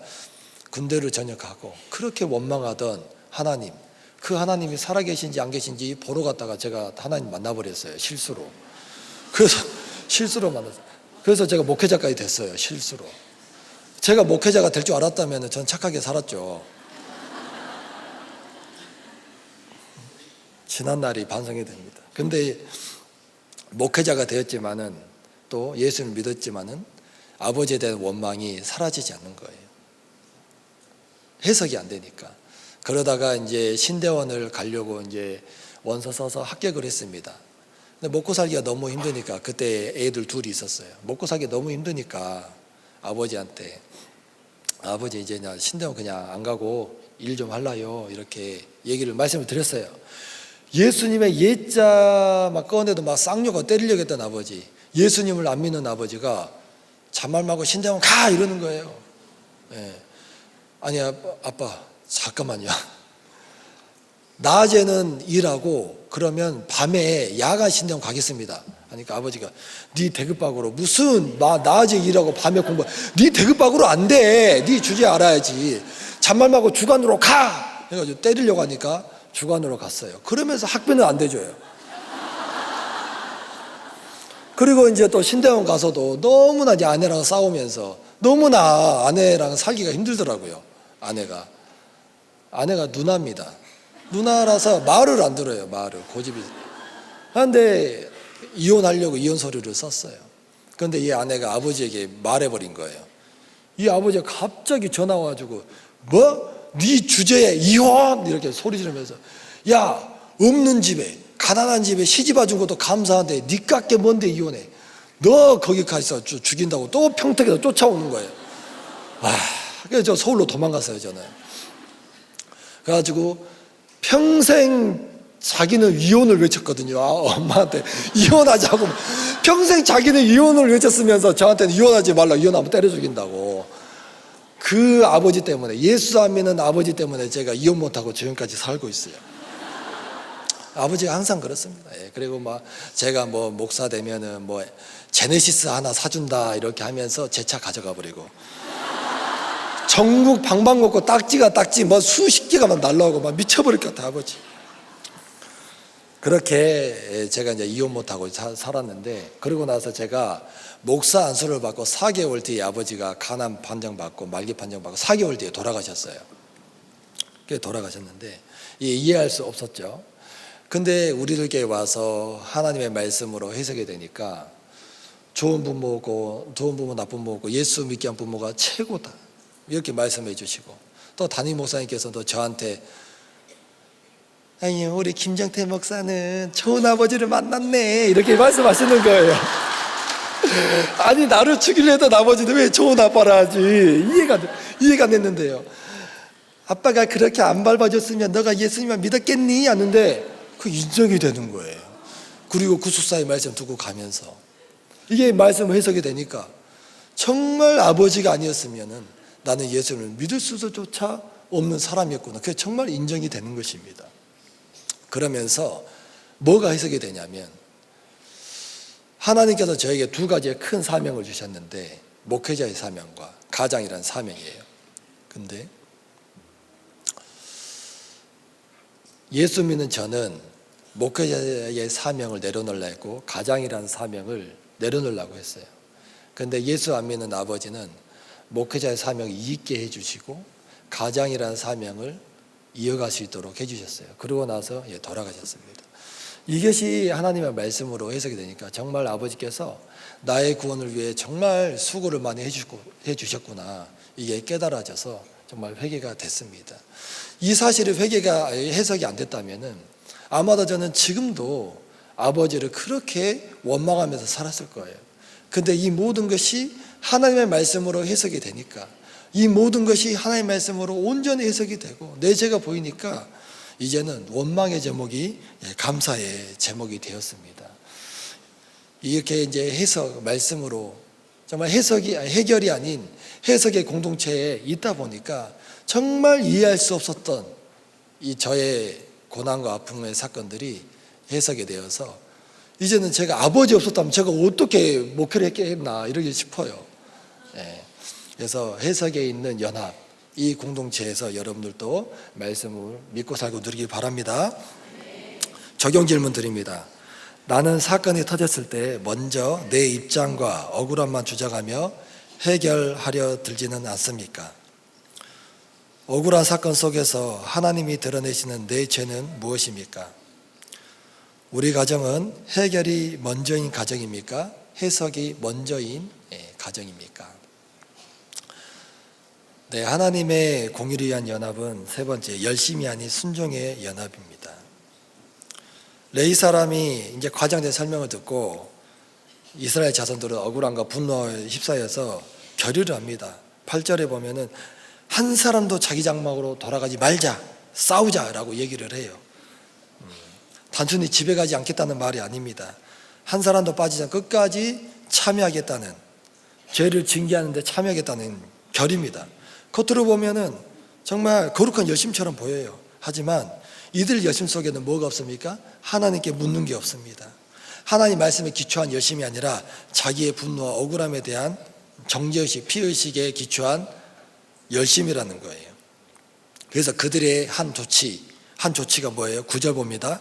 [SPEAKER 1] 군대를 전역하고 그렇게 원망하던 하나님, 그 하나님이 살아계신지 안 계신지 보러 갔다가 제가 하나님 만나버렸어요. 실수로. 그래서 실수로 만났어요. 그래서 제가 목회자까지 됐어요. 실수로. 제가 목회자가 될 줄 알았다면 전 착하게 살았죠. 지난 날이 반성이 됩니다. 근데 목회자가 되었지만은 또 예수를 믿었지만은 아버지에 대한 원망이 사라지지 않는 거예요. 해석이 안 되니까. 그러다가 이제 신대원을 가려고 이제 원서 써서 합격을 했습니다. 근데 먹고 살기가 너무 힘드니까, 그때 애들 둘이 있었어요. 먹고 살기 너무 힘드니까 아버지한테, 아버지 이제 신대원 그냥 안 가고 일 좀 할라요, 이렇게 말씀을 드렸어요. 예수님의 예자 막 꺼내도 막 쌍욕을 때리려고 했던 아버지, 예수님을 안 믿는 아버지가 잔말 말고 신대원 가 이러는 거예요. 아니 아빠 잠깐만요. 낮에는 일하고 그러면 밤에 야간 신경 가겠습니다. 하니까 아버지가 네 대급박으로 무슨 낮에 일하고 밤에 공부, 네 대급박으로 안 돼. 네 주제 알아야지. 잔말 말고 주간으로 가. 해가지고 때리려고 하니까 주간으로 갔어요. 그러면서 학비는 안 대줘요. 그리고 이제 또 신대원 가서도 너무나 이제 아내랑 싸우면서 너무나 아내랑 살기가 힘들더라고요. 아내가 누나입니다. 누나라서 말을 안 들어요. 말을 고집이. 그런데 이혼하려고 이혼 서류를 썼어요. 그런데 이 아내가 아버지에게 말해버린 거예요. 이 아버지가 갑자기 전화 와가지고 뭐? 네 주제에 이혼? 이렇게 소리 지르면서 야, 없는 집에 가난한 집에 시집 와준 것도 감사한데 네 깎게 뭔데 이혼해. 너 거기 가서 죽인다고 또 평택에서 쫓아오는 거예요. 그래서 저 서울로 도망갔어요. 저는. 그래가지고 평생 자기는 이혼을 외쳤거든요. 엄마한테 이혼하자고. 평생 자기는 이혼을 외쳤으면서 저한테는 이혼하지 말라, 이혼하면 때려 죽인다고. 그 아버지 때문에, 예수 안 믿는 아버지 때문에 제가 이혼 못하고 지금까지 살고 있어요. 아버지가 항상 그렇습니다. 그리고 제가 목사 되면은 제네시스 하나 사준다 이렇게 하면서 제 차 가져가 버리고, 전국 방방곡곡 딱지 수십 개가 날라오고 미쳐버릴 것 같아 아버지. 그렇게 제가 이제 이혼 못하고 살았는데, 그러고 나서 제가 목사 안수를 받고 4개월 뒤에 아버지가 간암 판정받고 말기 판정받고 4개월 뒤에 돌아가셨어요. 돌아가셨는데 이해할 수 없었죠. 근데 우리들께 와서 하나님의 말씀으로 해석이 되니까 좋은 부모 나쁜 부모고 예수 믿게 한 부모가 최고다 이렇게 말씀해 주시고, 또 담임 목사님께서도 저한테 아니 우리 김정태 목사는 좋은 아버지를 만났네 이렇게 말씀하시는 거예요. 아니 나를 죽이려 했던 아버지는 왜 좋은 아빠라 하지. 이해가 안 됐는데요. 아빠가 그렇게 안 밟아줬으면 너가 예수님만 믿었겠니? 하는데 그 인정이 되는 거예요. 그리고 구속사의 말씀 두고 가면서 이게 말씀 해석이 되니까 정말 아버지가 아니었으면 나는 예수님을 믿을 수조차 없는 사람이었구나. 그게 정말 인정이 되는 것입니다. 그러면서 뭐가 해석이 되냐면, 하나님께서 저에게 두 가지의 큰 사명을 주셨는데, 목회자의 사명과 가장이라는 사명이에요. 근데 예수 믿는 저는 목회자의 사명을 내려놓으려고 했고 가장이라는 사명을 내려놓으려고 했어요. 근데 예수 안 믿는 아버지는 목회자의 사명을 있게 해주시고 가장이라는 사명을 이어갈 수 있도록 해주셨어요. 그러고 나서 돌아가셨습니다. 이것이 하나님의 말씀으로 해석이 되니까 정말 아버지께서 나의 구원을 위해 정말 수고를 많이 해주셨구나, 이게 깨달아져서 정말 회개가 됐습니다. 이 사실이 해석이 안 됐다면 아마도 저는 지금도 아버지를 그렇게 원망하면서 살았을 거예요. 근데 이 모든 것이 하나님의 말씀으로 해석이 되니까, 이 모든 것이 하나님의 말씀으로 온전히 해석이 되고 내 죄가 보이니까 이제는 원망의 제목이 감사의 제목이 되었습니다. 이렇게 이제 해석 말씀으로 정말 해결이 아닌 해석의 공동체에 있다 보니까 정말 이해할 수 없었던 이 저의 고난과 아픔의 사건들이 해석이 되어서 이제는 제가 아버지 없었다면 제가 어떻게 목회를 했겠나 이러기 싶어요. 그래서 해석에 있는 연합, 이 공동체에서 여러분들도 말씀을 믿고 살고 누리기 바랍니다. 적용 질문 드립니다. 나는 사건이 터졌을 때 먼저 내 입장과 억울함만 주장하며 해결하려 들지는 않습니까? 억울한 사건 속에서 하나님이 드러내시는 내 죄는 무엇입니까? 우리 가정은 해결이 먼저인 가정입니까? 해석이 먼저인 가정입니까? 네, 하나님의 공의를 위한 연합은 세 번째, 열심이 아닌 순종의 연합입니다. 레위 사람이 이제 과장된 설명을 듣고 이스라엘 자손들은 억울함과 분노에 휩싸여서 결의를 합니다. 8절에 보면은 한 사람도 자기 장막으로 돌아가지 말자, 싸우자라고 얘기를 해요. 단순히 집에 가지 않겠다는 말이 아닙니다. 한 사람도 빠지지 않고 끝까지 참여하겠다는, 죄를 징계하는 데 참여하겠다는 결의입니다. 겉으로 보면은 정말 거룩한 열심처럼 보여요. 하지만 이들 열심 속에는 뭐가 없습니까? 하나님께 묻는 게 없습니다. 하나님 말씀에 기초한 열심이 아니라 자기의 분노와 억울함에 대한 정죄의식, 피의식에 기초한 열심이라는 거예요. 그래서 그들의 한 조치가 뭐예요? 9절 봅니다.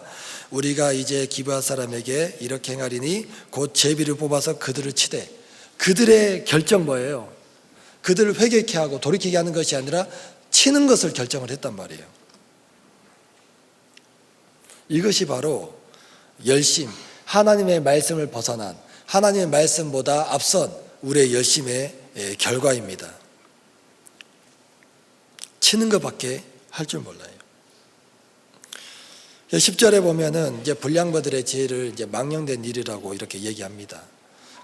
[SPEAKER 1] 우리가 이제 기브아 사람에게 이렇게 행하리니 곧 제비를 뽑아서 그들을 치되, 그들의 결정 뭐예요? 그들을 회개케 하고 돌이키게 하는 것이 아니라 치는 것을 결정을 했단 말이에요. 이것이 바로 열심, 하나님의 말씀을 벗어난, 하나님의 말씀보다 앞선 우리의 열심의 결과입니다. 치는 것밖에 할 줄 몰라요. 10절에 보면은 이제 불량자들의 죄를 이제 망령된 일이라고 이렇게 얘기합니다.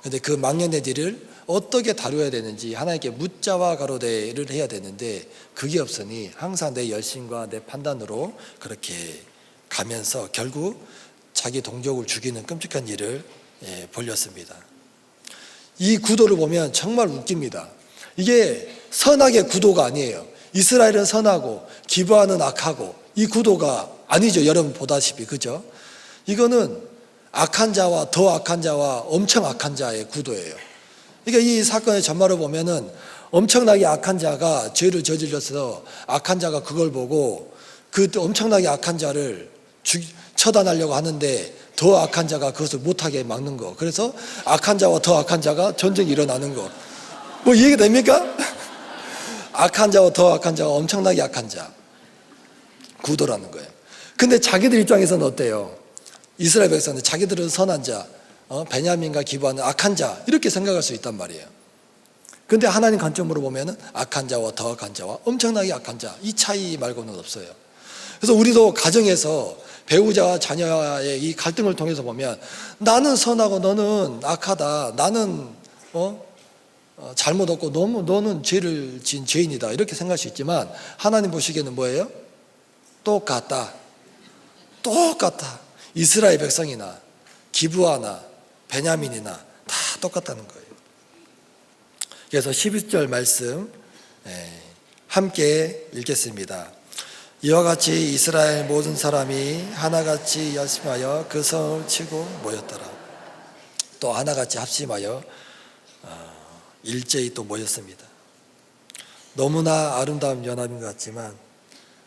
[SPEAKER 1] 근데 그 망령된 일을 어떻게 다루어야 되는지 하나님께 묻자와 가로대를 해야 되는데 그게 없으니 항상 내 열심과 내 판단으로 그렇게 가면서 결국 자기 동족을 죽이는 끔찍한 일을 벌였습니다. 이 구도를 보면 정말 웃깁니다. 이게 선악의 구도가 아니에요. 이스라엘은 선하고 기브아는 악하고 이 구도가 아니죠. 여러분 보다시피, 그죠? 이거는 악한 자와 더 악한 자와 엄청 악한 자의 구도예요. 그러니까 이 사건의 전말을 보면은 엄청나게 악한 자가 죄를 저질러서 악한 자가 그걸 보고 그 엄청나게 악한 자를 처단하려고 하는데 더 악한 자가 그것을 못하게 막는 거. 그래서 악한 자와 더 악한 자가 전쟁이 일어나는 거. 뭐 이해가 됩니까? 악한 자와 더 악한 자가 엄청나게 악한 자 구도라는 거예요. 근데 자기들 입장에서는 어때요? 이스라엘 백성은 자기들은 선한 자, 베냐민과 기브아는 악한 자 이렇게 생각할 수 있단 말이에요. 근데 하나님 관점으로 보면은 악한 자와 더 악한 자와 엄청나게 악한 자 이 차이 말고는 없어요. 그래서 우리도 가정에서 배우자와 자녀와의 이 갈등을 통해서 보면 나는 선하고 너는 악하다. 나는 잘못 없고 너는 죄를 지은 죄인이다. 이렇게 생각할 수 있지만 하나님 보시기에는 뭐예요? 똑같다. 이스라엘 백성이나 기브아나 베냐민이나 다 똑같다는 거예요. 그래서 11절 말씀 함께 읽겠습니다. 이와 같이 이스라엘 모든 사람이 하나같이 열심하여 그 성을 치고 모였더라. 또 하나같이 합심하여 일제히 또 모였습니다. 너무나 아름다운 연합인 것 같지만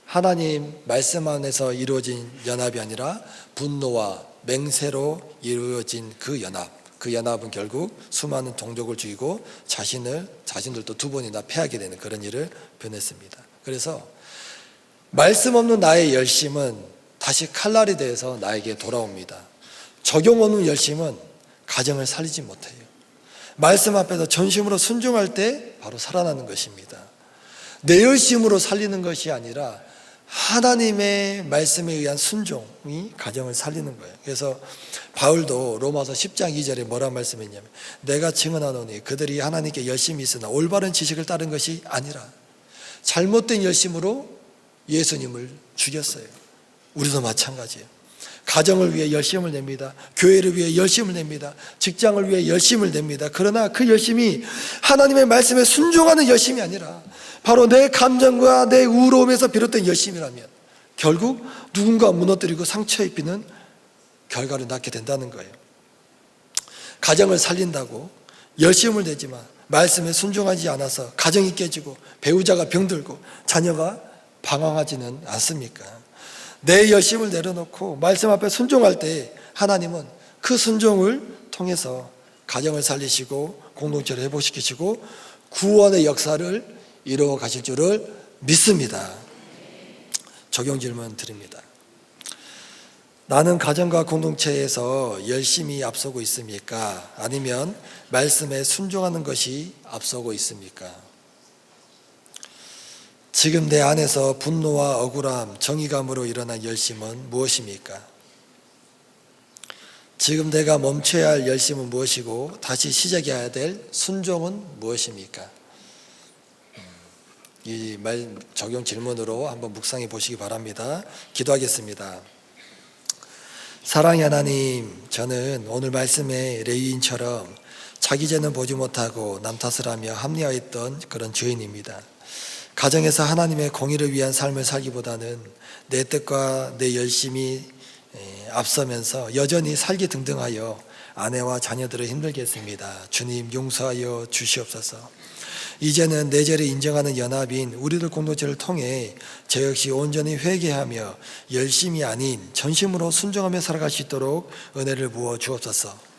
[SPEAKER 1] 하나님 말씀 안에서 이루어진 연합이 아니라 분노와 맹세로 이루어진 그 연합은 결국 수많은 동족을 죽이고 자신들도 두 번이나 패하게 되는 그런 일을 변했습니다. 그래서 말씀 없는 나의 열심은 다시 칼날이 돼서 나에게 돌아옵니다. 적용 없는 열심은 가정을 살리지 못해요. 말씀 앞에서 전심으로 순종할 때 바로 살아나는 것입니다. 내 열심으로 살리는 것이 아니라 하나님의 말씀에 의한 순종이 가정을 살리는 거예요. 그래서 바울도 로마서 10장 2절에 뭐라 말씀했냐면 내가 증언하노니 그들이 하나님께 열심히 있으나 올바른 지식을 따른 것이 아니라 잘못된 열심으로 예수님을 죽였어요. 우리도 마찬가지예요. 가정을 위해 열심을 냅니다. 교회를 위해 열심을 냅니다. 직장을 위해 열심을 냅니다. 그러나 그 열심이 하나님의 말씀에 순종하는 열심이 아니라 바로 내 감정과 내 우울함에서 비롯된 열심이라면 결국 누군가 무너뜨리고 상처 입히는 결과를 낳게 된다는 거예요. 가정을 살린다고 열심을 내지만 말씀에 순종하지 않아서 가정이 깨지고 배우자가 병들고 자녀가 방황하지는 않습니까? 내 열심을 내려놓고 말씀 앞에 순종할 때 하나님은 그 순종을 통해서 가정을 살리시고 공동체를 회복시키시고 구원의 역사를 이루어 가실 줄을 믿습니다. 적용 질문 드립니다. 나는 가정과 공동체에서 열심히 앞서고 있습니까? 아니면 말씀에 순종하는 것이 앞서고 있습니까? 지금 내 안에서 분노와 억울함, 정의감으로 일어난 열심은 무엇입니까? 지금 내가 멈춰야 할 열심은 무엇이고 다시 시작해야 될 순종은 무엇입니까? 이 말 적용 질문으로 한번 묵상해 보시기 바랍니다. 기도하겠습니다. 사랑의 하나님, 저는 오늘 말씀에 레위인처럼 자기 죄는 보지 못하고 남 탓을 하며 합리화했던 그런 죄인입니다. 가정에서 하나님의 공의를 위한 삶을 살기보다는 내 뜻과 내 열심이 앞서면서 여전히 살기 등등하여 아내와 자녀들을 힘들게 했습니다. 주님 용서하여 주시옵소서. 이제는 내절을 인정하는 연합인 우리들 공동체를 통해 저 역시 온전히 회개하며 열심이 아닌 전심으로 순종하며 살아갈 수 있도록 은혜를 부어 주옵소서.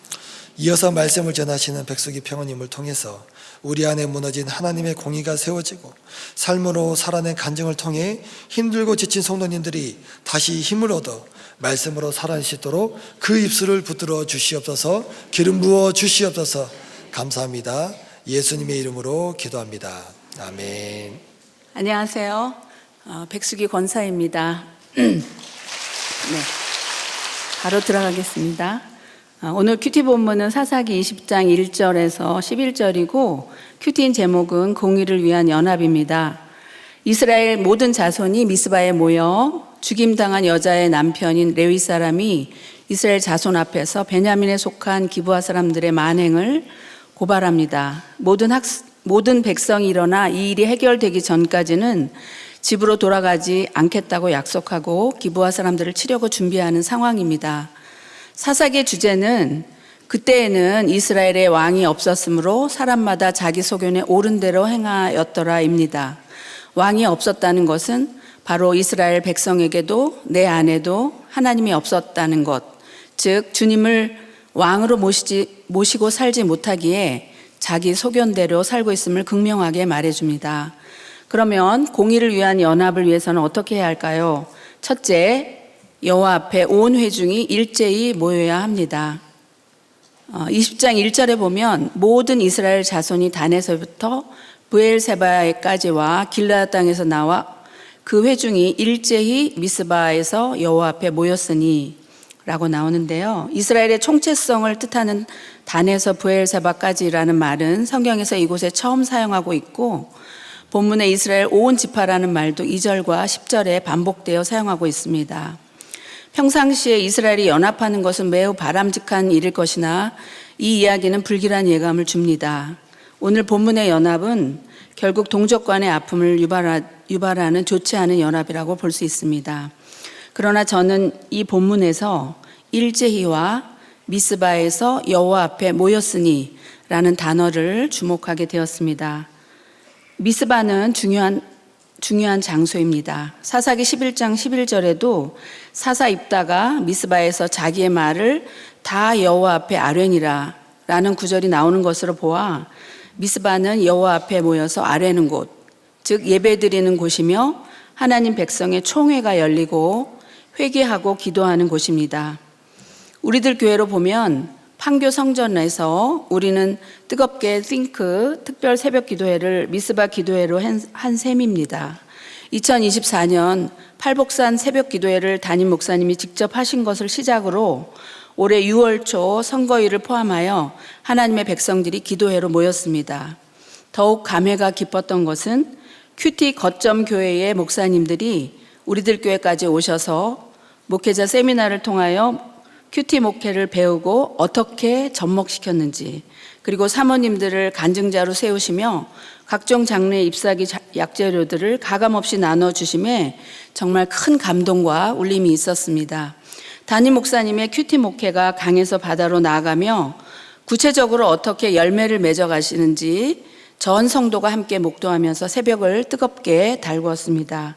[SPEAKER 1] 이어서 말씀을 전하시는 백숙이 평원님을 통해서 우리 안에 무너진 하나님의 공의가 세워지고 삶으로 살아낸 간증을 통해 힘들고 지친 성도님들이 다시 힘을 얻어 말씀으로 살아낼 수 있도록 그 입술을 붙들어 주시옵소서. 기름 부어 주시옵소서. 감사합니다. 예수님의 이름으로 기도합니다. 아멘.
[SPEAKER 2] 안녕하세요. 백숙이 권사입니다. 네, 바로 들어가겠습니다. 오늘 큐티 본문은 사사기 20장 1절에서 11절이고 큐티인 제목은 공의를 위한 연합입니다. 이스라엘 모든 자손이 미스바에 모여 죽임당한 여자의 남편인 레위 사람이 이스라엘 자손 앞에서 베냐민에 속한 기브아 사람들의 만행을 고발합니다. 모든 백성이 일어나 이 일이 해결되기 전까지는 집으로 돌아가지 않겠다고 약속하고 기브아 사람들을 치려고 준비하는 상황입니다. 사사기의 주제는 그때에는 이스라엘의 왕이 없었으므로 사람마다 자기 소견에 옳은 대로 행하였더라입니다. 왕이 없었다는 것은 바로 이스라엘 백성에게도 내 안에도 하나님이 없었다는 것, 즉 주님을 왕으로 모시고 살지 못하기에 자기 소견대로 살고 있음을 극명하게 말해줍니다. 그러면 공의를 위한 연합을 위해서는 어떻게 해야 할까요? 첫째, 여호와 앞에 온 회중이 일제히 모여야 합니다. 20장 1절에 보면 모든 이스라엘 자손이 단에서부터 브엘세바에까지와 길르앗 땅에서 나와 그 회중이 일제히 미스바에서 여호와 앞에 모였으니 라고 나오는데요. 이스라엘의 총체성을 뜻하는 단에서 브엘세바까지라는 말은 성경에서 이곳에 처음 사용하고 있고 본문에 이스라엘 온 지파라는 말도 2절과 10절에 반복되어 사용하고 있습니다. 평상시에 이스라엘이 연합하는 것은 매우 바람직한 일일 것이나 이 이야기는 불길한 예감을 줍니다. 오늘 본문의 연합은 결국 동족 간의 아픔을 유발하는 좋지 않은 연합이라고 볼 수 있습니다. 그러나 저는 이 본문에서 일제히와 미스바에서 여호와 앞에 모였으니 라는 단어를 주목하게 되었습니다. 미스바는 중요한 장소입니다. 사사기 11장 11절에도 사사 입다가 미스바에서 자기의 말을 다 여호와 앞에 아뢰니라 라는 구절이 나오는 것으로 보아 미스바는 여호와 앞에 모여서 아뢰는 곳, 즉 예배드리는 곳이며 하나님 백성의 총회가 열리고 회개하고 기도하는 곳입니다. 우리들 교회로 보면 판교 성전에서 우리는 뜨겁게 특별 새벽 기도회를 미스바 기도회로 한 셈입니다. 2024년 팔복산 새벽 기도회를 담임 목사님이 직접 하신 것을 시작으로 올해 6월 초 선거일을 포함하여 하나님의 백성들이 기도회로 모였습니다. 더욱 감회가 깊었던 것은 큐티 거점 교회의 목사님들이 우리들 교회까지 오셔서 목회자 세미나를 통하여 큐티 목회를 배우고 어떻게 접목시켰는지, 그리고 사모님들을 간증자로 세우시며 각종 장르의 잎사귀 약재료들을 가감없이 나눠주심에 정말 큰 감동과 울림이 있었습니다. 담임 목사님의 큐티 목회가 강에서 바다로 나아가며 구체적으로 어떻게 열매를 맺어가시는지 전 성도가 함께 목도하면서 새벽을 뜨겁게 달구었습니다.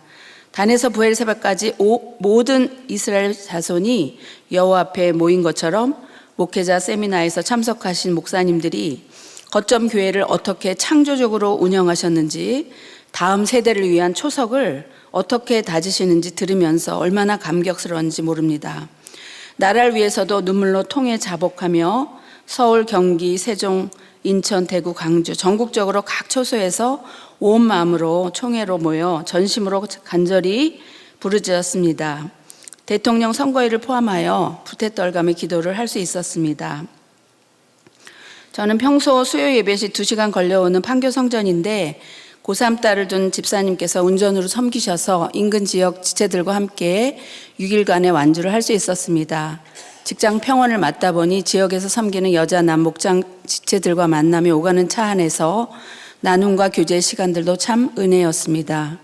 [SPEAKER 2] 단에서 브엘세바까지 모든 이스라엘 자손이 여호와 앞에 모인 것처럼 목회자 세미나에서 참석하신 목사님들이 거점 교회를 어떻게 창조적으로 운영하셨는지, 다음 세대를 위한 초석을 어떻게 다지시는지 들으면서 얼마나 감격스러운지 모릅니다. 나라를 위해서도 눈물로 통해 자복하며 서울, 경기, 세종, 인천, 대구, 광주 전국적으로 각 초소에서 온 마음으로 총회로 모여 전심으로 간절히 부르짖었습니다. 대통령 선거일을 포함하여 부태떨감의 기도를 할 수 있었습니다. 저는 평소 수요 예배 시 2시간 걸려오는 판교 성전인데 고3 딸을 둔 집사님께서 운전으로 섬기셔서 인근 지역 지체들과 함께 6일간의 완주를 할 수 있었습니다. 직장 평원을 맡다 보니 지역에서 섬기는 여자 남 목장 지체들과 만남이 오가는 차 안에서 나눔과 교제 시간들도 참 은혜였습니다.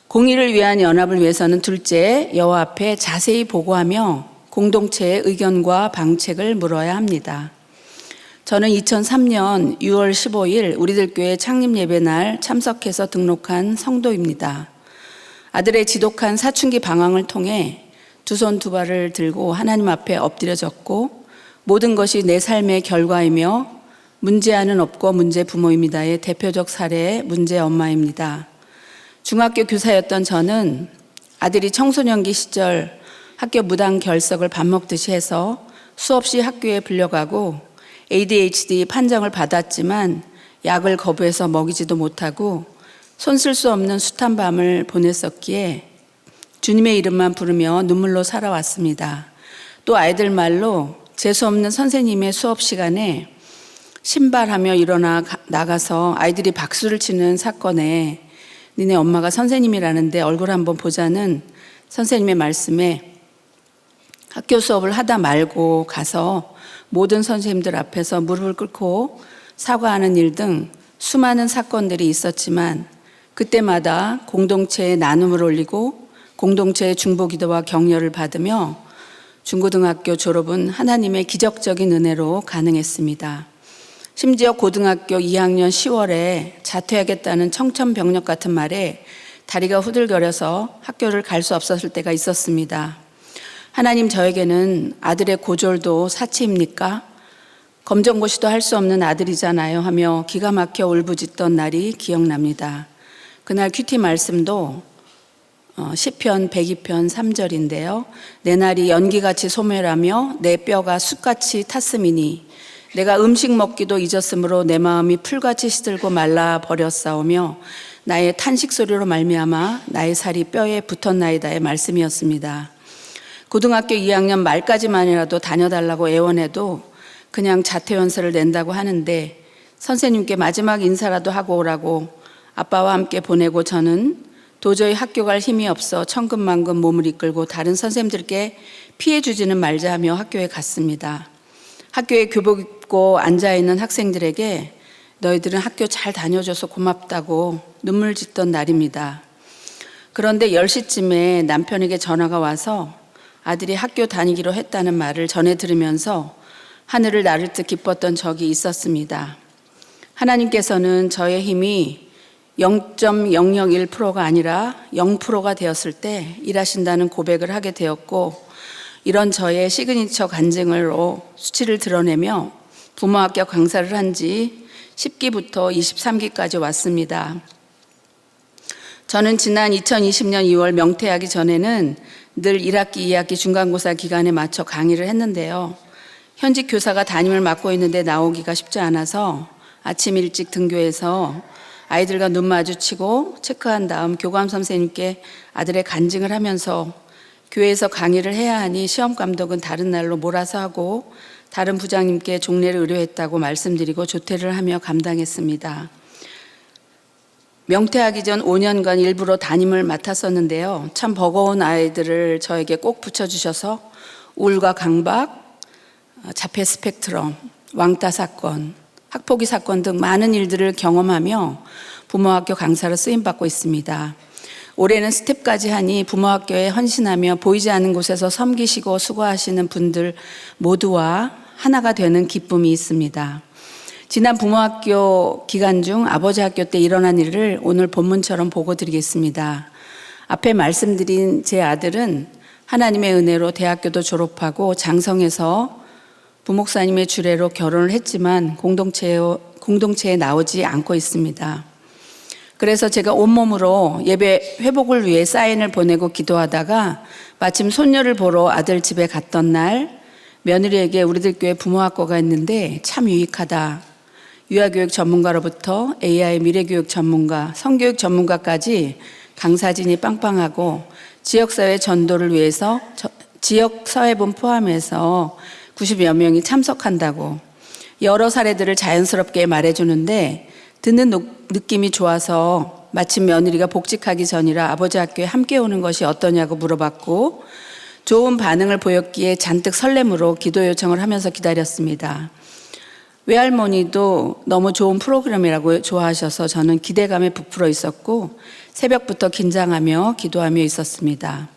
[SPEAKER 2] 공의를 위한 연합을 위해서는 둘째, 여호와 앞에 자세히 보고하며 공동체의 의견과 방책을 물어야 합니다. 저는 2003년 6월 15일 우리들 교회 창립 예배 날 참석해서 등록한 성도입니다. 아들의 지독한 사춘기 방황을 통해 두 손 두 발을 들고 하나님 앞에 엎드려졌고 모든 것이 내 삶의 결과이며 문제아는 없고 문제 부모입니다의 대표적 사례의 문제 엄마입니다. 중학교 교사였던 저는 아들이 청소년기 시절 학교 무당 결석을 밥 먹듯이 해서 수없이 학교에 불려가고 ADHD 판정을 받았지만 약을 거부해서 먹이지도 못하고 손 쓸 수 없는 숱한 밤을 보냈었기에 주님의 이름만 부르며 눈물로 살아왔습니다. 또 아이들 말로 재수없는 선생님의 수업 시간에 신발하며 일어나 나가서 아이들이 박수를 치는 사건에 니네 엄마가 선생님이라는데 얼굴 한번 보자는 선생님의 말씀에 학교 수업을 하다 말고 가서 모든 선생님들 앞에서 무릎을 꿇고 사과하는 일 등 수많은 사건들이 있었지만 그때마다 공동체의 나눔을 올리고 공동체의 중보기도와 격려를 받으며 중고등학교 졸업은 하나님의 기적적인 은혜로 가능했습니다. 심지어 고등학교 2학년 10월에 자퇴하겠다는 청천벽력 같은 말에 다리가 후들거려서 학교를 갈 수 없었을 때가 있었습니다. 하나님, 저에게는 아들의 고졸도 사치입니까? 검정고시도 할 수 없는 아들이잖아요 하며 기가 막혀 울부짖던 날이 기억납니다. 그날 큐티 말씀도 시편 102편 3절인데요. 내 날이 연기같이 소멸하며 내 뼈가 숯같이 탔음이니 내가 음식 먹기도 잊었으므로 내 마음이 풀같이 시들고 말라 버렸사오며 나의 탄식 소리로 말미암아 나의 살이 뼈에 붙었나이다의 말씀이었습니다. 고등학교 2학년 말까지만이라도 다녀달라고 애원해도 그냥 자퇴원서를 낸다고 하는데 선생님께 마지막 인사라도 하고 오라고 아빠와 함께 보내고 저는 도저히 학교 갈 힘이 없어 천근만근 몸을 이끌고 다른 선생님들께 피해 주지는 말자 하며 학교에 갔습니다. 학교에 교복 입고 앉아있는 학생들에게 너희들은 학교 잘 다녀줘서 고맙다고 눈물 짓던 날입니다. 그런데 10시쯤에 남편에게 전화가 와서 아들이 학교 다니기로 했다는 말을 전해 들으면서 하늘을 나를 듯 기뻤던 적이 있었습니다. 하나님께서는 저의 힘이 0.001%가 아니라 0%가 되었을 때 일하신다는 고백을 하게 되었고 이런 저의 시그니처 간증으로 수치를 드러내며 부모학교 강사를 한 지 10기부터 23기까지 왔습니다. 저는 지난 2020년 2월 명퇴하기 전에는 늘 1학기, 2학기 중간고사 기간에 맞춰 강의를 했는데요. 현직 교사가 담임을 맡고 있는데 나오기가 쉽지 않아서 아침 일찍 등교해서 아이들과 눈 마주치고 체크한 다음 교감 선생님께 아들의 간증을 하면서 교회에서 강의를 해야 하니 시험 감독은 다른 날로 몰아서 하고 다른 부장님께 종례를 의뢰했다고 말씀드리고 조퇴를 하며 감당했습니다. 명퇴하기 전 5년간 일부러 담임을 맡았었는데요. 참 버거운 아이들을 저에게 꼭 붙여주셔서 우울과 강박, 자폐 스펙트럼, 왕따 사건, 학폭위 사건 등 많은 일들을 경험하며 부모학교 강사로 쓰임받고 있습니다. 올해는 스텝까지 하니 부모학교에 헌신하며 보이지 않는 곳에서 섬기시고 수고하시는 분들 모두와 하나가 되는 기쁨이 있습니다. 지난 부모학교 기간 중 아버지 학교 때 일어난 일을 오늘 본문처럼 보고 드리겠습니다. 앞에 말씀드린 제 아들은 하나님의 은혜로 대학교도 졸업하고 장성에서 부목사님의 주례로 결혼을 했지만 공동체에 나오지 않고 있습니다. 그래서 제가 온몸으로 예배 회복을 위해 사인을 보내고 기도하다가 마침 손녀를 보러 아들 집에 갔던 날 며느리에게 우리들 교회 부모학교가 있는데 참 유익하다. 유아교육 전문가로부터 AI 미래교육 전문가, 성교육 전문가까지 강사진이 빵빵하고 지역사회 전도를 위해서 지역사회분 포함해서 90여 명이 참석한다고 여러 사례들을 자연스럽게 말해주는데 듣는 느낌이 좋아서 마침 며느리가 복직하기 전이라 아버지 학교에 함께 오는 것이 어떠냐고 물어봤고 좋은 반응을 보였기에 잔뜩 설렘으로 기도 요청을 하면서 기다렸습니다. 외할머니도 너무 좋은 프로그램이라고 좋아하셔서 저는 기대감에 부풀어 있었고 새벽부터 긴장하며 기도하며 있었습니다.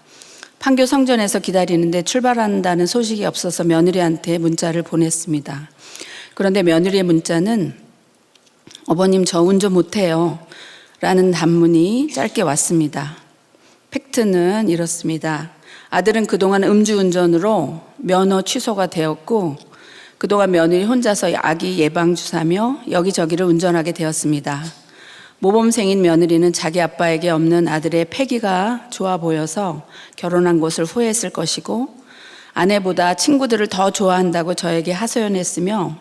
[SPEAKER 2] 판교 성전에서 기다리는데 출발한다는 소식이 없어서 며느리한테 문자를 보냈습니다. 그런데 며느리의 문자는 어버님 저 운전 못해요 라는 단문이 짧게 왔습니다. 팩트는 이렇습니다. 아들은 그동안 음주운전으로 면허 취소가 되었고 그동안 며느리 혼자서 아기 예방주사며 여기저기를 운전하게 되었습니다. 모범생인 며느리는 자기 아빠에게 없는 아들의 패기가 좋아 보여서 결혼한 것을 후회했을 것이고 아내보다 친구들을 더 좋아한다고 저에게 하소연했으며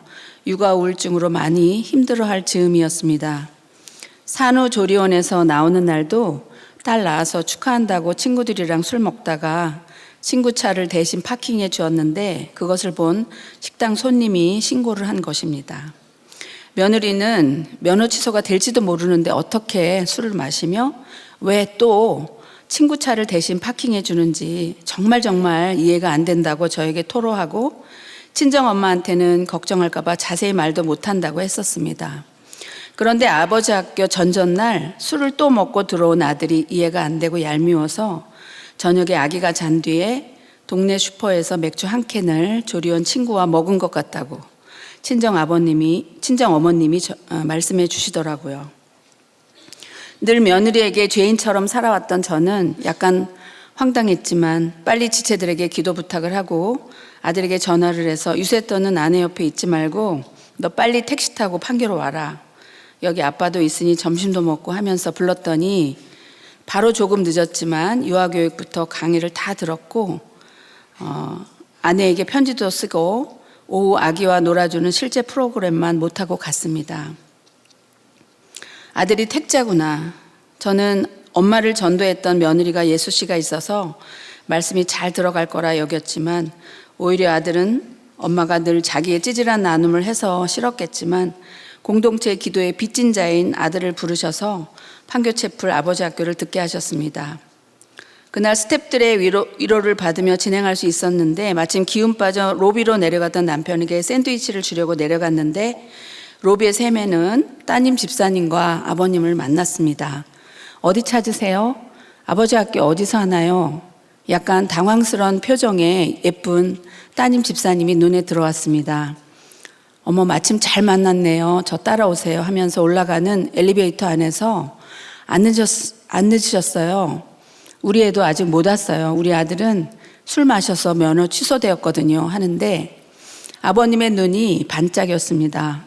[SPEAKER 2] 육아 우울증으로 많이 힘들어할 즈음이었습니다. 산후조리원에서 나오는 날도 딸 낳아서 축하한다고 친구들이랑 술 먹다가 친구 차를 대신 파킹해 주었는데 그것을 본 식당 손님이 신고를 한 것입니다. 며느리는 면허 취소가 될지도 모르는데 어떻게 술을 마시며 왜 또 친구 차를 대신 파킹해 주는지 정말 이해가 안 된다고 저에게 토로하고 친정엄마한테는 걱정할까 봐 자세히 말도 못한다고 했었습니다. 그런데 아버지 학교 전전날 술을 또 먹고 들어온 아들이 이해가 안 되고 얄미워서 저녁에 아기가 잔 뒤에 동네 슈퍼에서 맥주 한 캔을 조리원 친구와 먹은 것 같다고 친정 어머님이 말씀해 주시더라고요. 늘 며느리에게 죄인처럼 살아왔던 저는 약간 황당했지만 빨리 지체들에게 기도 부탁을 하고 아들에게 전화를 해서 유세 떠는 아내 옆에 있지 말고 너 빨리 택시 타고 판교로 와라. 여기 아빠도 있으니 점심도 먹고 하면서 불렀더니 바로 조금 늦었지만 유아교육부터 강의를 다 들었고 아내에게 편지도 쓰고 오후 아기와 놀아주는 실제 프로그램만 못하고 갔습니다. 아들이 택자구나. 저는 엄마를 전도했던 며느리가 예수씨가 있어서 말씀이 잘 들어갈 거라 여겼지만 오히려 아들은 엄마가 늘 자기의 찌질한 나눔을 해서 싫었겠지만 공동체 기도의 빚진 자인 아들을 부르셔서 판교채플 아버지 학교를 듣게 하셨습니다. 그날 스태프들의 위로를 받으며 진행할 수 있었는데 마침 기운 빠져 로비로 내려갔던 남편에게 샌드위치를 주려고 내려갔는데 로비의 세매는 따님 집사님과 아버님을 만났습니다. 어디 찾으세요? 아버지 학교 어디서 하나요? 약간 당황스러운 표정에 예쁜 따님 집사님이 눈에 들어왔습니다. 어머 마침 잘 만났네요. 저 따라오세요 하면서 올라가는 엘리베이터 안에서 안 늦으셨어요. 우리 애도 아직 못 왔어요. 우리 아들은 술 마셔서 면허 취소되었거든요 하는데 아버님의 눈이 반짝였습니다.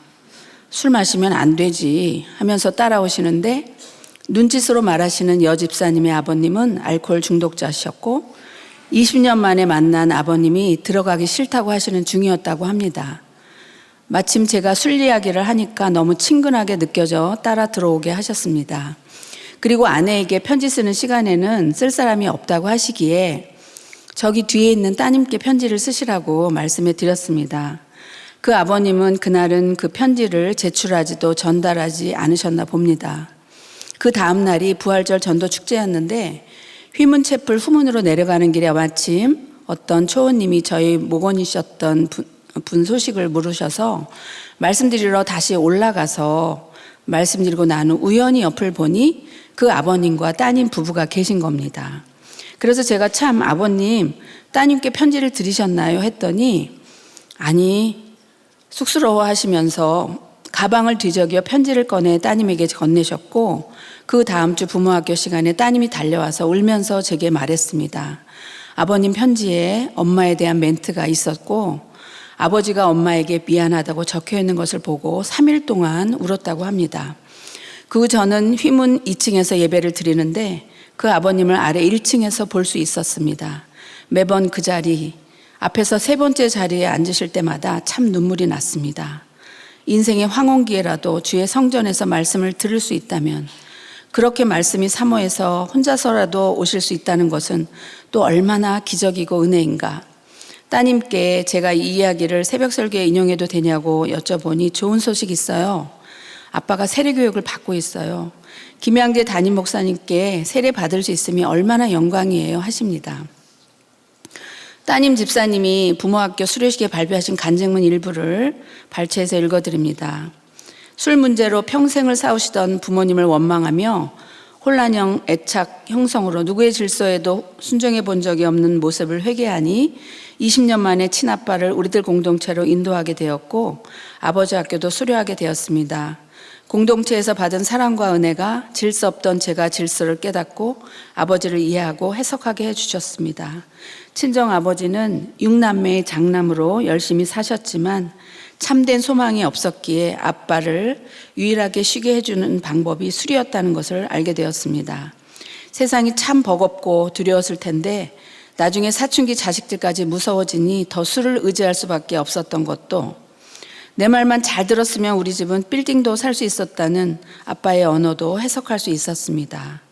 [SPEAKER 2] 술 마시면 안 되지 하면서 따라오시는데 눈짓으로 말하시는 여집사님의 아버님은 알코올 중독자셨고 20년 만에 만난 아버님이 들어가기 싫다고 하시는 중이었다고 합니다. 마침 제가 술 이야기를 하니까 너무 친근하게 느껴져 따라 들어오게 하셨습니다. 그리고 아내에게 편지 쓰는 시간에는 쓸 사람이 없다고 하시기에 저기 뒤에 있는 따님께 편지를 쓰시라고 말씀해 드렸습니다. 그 아버님은 그날은 그 편지를 제출하지도 전달하지 않으셨나 봅니다. 그 다음 날이 부활절 전도 축제였는데 휘문채플 후문으로 내려가는 길에 마침 어떤 초원님이 저희 목원이셨던 분 소식을 물으셔서 말씀드리러 다시 올라가서 말씀드리고 난 후 우연히 옆을 보니 그 아버님과 따님 부부가 계신 겁니다. 그래서 제가 참 아버님 따님께 편지를 드리셨나요? 했더니 아니 쑥스러워 하시면서 가방을 뒤적여 편지를 꺼내 따님에게 건네셨고 그 다음 주 부모학교 시간에 따님이 달려와서 울면서 제게 말했습니다. 아버님 편지에 엄마에 대한 멘트가 있었고 아버지가 엄마에게 미안하다고 적혀 있는 것을 보고 3일 동안 울었다고 합니다. 그 저는 휘문 2층에서 예배를 드리는데 그 아버님을 아래 1층에서 볼 수 있었습니다. 매번 그 자리 앞에서 세 번째 자리에 앉으실 때마다 참 눈물이 났습니다. 인생의 황혼기에라도 주의 성전에서 말씀을 들을 수 있다면 그렇게 말씀이 사모해서 혼자서라도 오실 수 있다는 것은 또 얼마나 기적이고 은혜인가. 따님께 제가 이 이야기를 새벽 설교에 인용해도 되냐고 여쭤보니 좋은 소식이 있어요. 아빠가 세례교육을 받고 있어요. 김양재 담임 목사님께 세례 받을 수 있으면 얼마나 영광이에요 하십니다. 따님 집사님이 부모학교 수료식에 발표하신 간증문 일부를 발췌해서 읽어드립니다. 술 문제로 평생을 싸우시던 부모님을 원망하며 혼란형 애착 형성으로 누구의 질서에도 순종해 본 적이 없는 모습을 회개하니 20년 만에 친아빠를 우리들 공동체로 인도하게 되었고 아버지 학교도 수료하게 되었습니다. 공동체에서 받은 사랑과 은혜가 질서 없던 제가 질서를 깨닫고 아버지를 이해하고 해석하게 해주셨습니다. 친정 아버지는 6남매의 장남으로 열심히 사셨지만 참된 소망이 없었기에 아빠를 유일하게 쉬게 해주는 방법이 술이었다는 것을 알게 되었습니다. 세상이 참 버겁고 두려웠을 텐데 나중에 사춘기 자식들까지 무서워지니 더 술을 의지할 수밖에 없었던 것도 내 말만 잘 들었으면 우리 집은 빌딩도 살 수 있었다는 아빠의 언어도 해석할 수 있었습니다.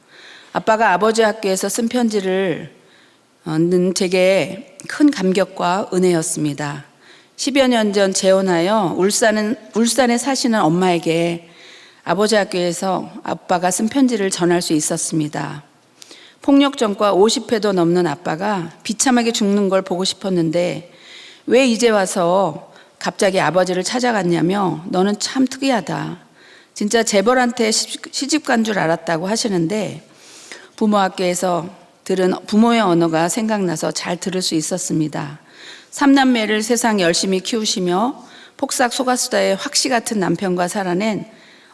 [SPEAKER 2] 아빠가 아버지 학교에서 쓴 편지를 는 제게 큰 감격과 은혜였습니다. 10여 년 전 재혼하여 울산에 사시는 엄마에게 아버지 학교에서 아빠가 쓴 편지를 전할 수 있었습니다. 폭력전과 50회도 넘는 아빠가 비참하게 죽는 걸 보고 싶었는데 왜 이제 와서 갑자기 아버지를 찾아갔냐며 너는 참 특이하다. 진짜 재벌한테 시집간 줄 알았다고 하시는데 부모 학교에서 들은 부모의 언어가 생각나서 잘 들을 수 있었습니다. 3남매를 세상 열심히 키우시며 폭삭 속았수다의 확시 같은 남편과 살아낸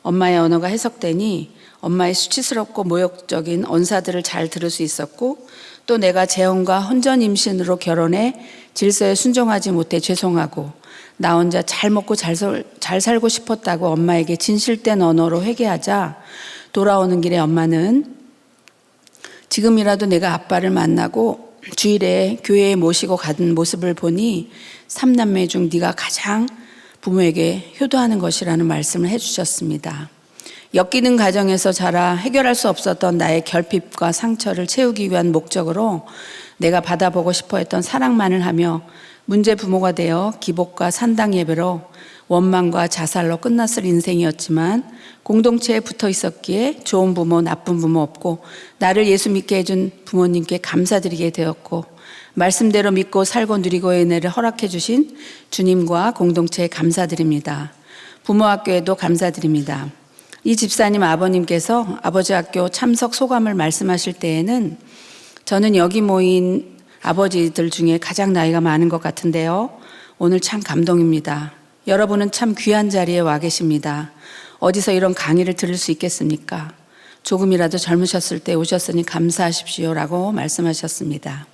[SPEAKER 2] 엄마의 언어가 해석되니 엄마의 수치스럽고 모욕적인 언사들을 잘 들을 수 있었고 또 내가 재혼과 혼전 임신으로 결혼해 질서에 순종하지 못해 죄송하고 나 혼자 잘 먹고 잘 살고 싶었다고 엄마에게 진실된 언어로 회개하자 돌아오는 길에 엄마는 지금이라도 내가 아빠를 만나고 주일에 교회에 모시고 가는 모습을 보니 3남매 중 네가 가장 부모에게 효도하는 것이라는 말씀을 해주셨습니다. 엮이는 가정에서 자라 해결할 수 없었던 나의 결핍과 상처를 채우기 위한 목적으로 내가 받아보고 싶어 했던 사랑만을 하며 문제 부모가 되어 기복과 산당 예배로 원망과 자살로 끝났을 인생이었지만 공동체에 붙어 있었기에 좋은 부모, 나쁜 부모 없고 나를 예수 믿게 해준 부모님께 감사드리게 되었고 말씀대로 믿고 살고 누리고의 은혜를 허락해 주신 주님과 공동체에 감사드립니다. 부모 학교에도 감사드립니다. 이 집사님 아버님께서 아버지 학교 참석 소감을 말씀하실 때에는 저는 여기 모인 아버지들 중에 가장 나이가 많은 것 같은데요. 오늘 참 감동입니다. 여러분은 참 귀한 자리에 와 계십니다. 어디서 이런 강의를 들을 수 있겠습니까? 조금이라도 젊으셨을 때 오셨으니 감사하십시오라고 말씀하셨습니다.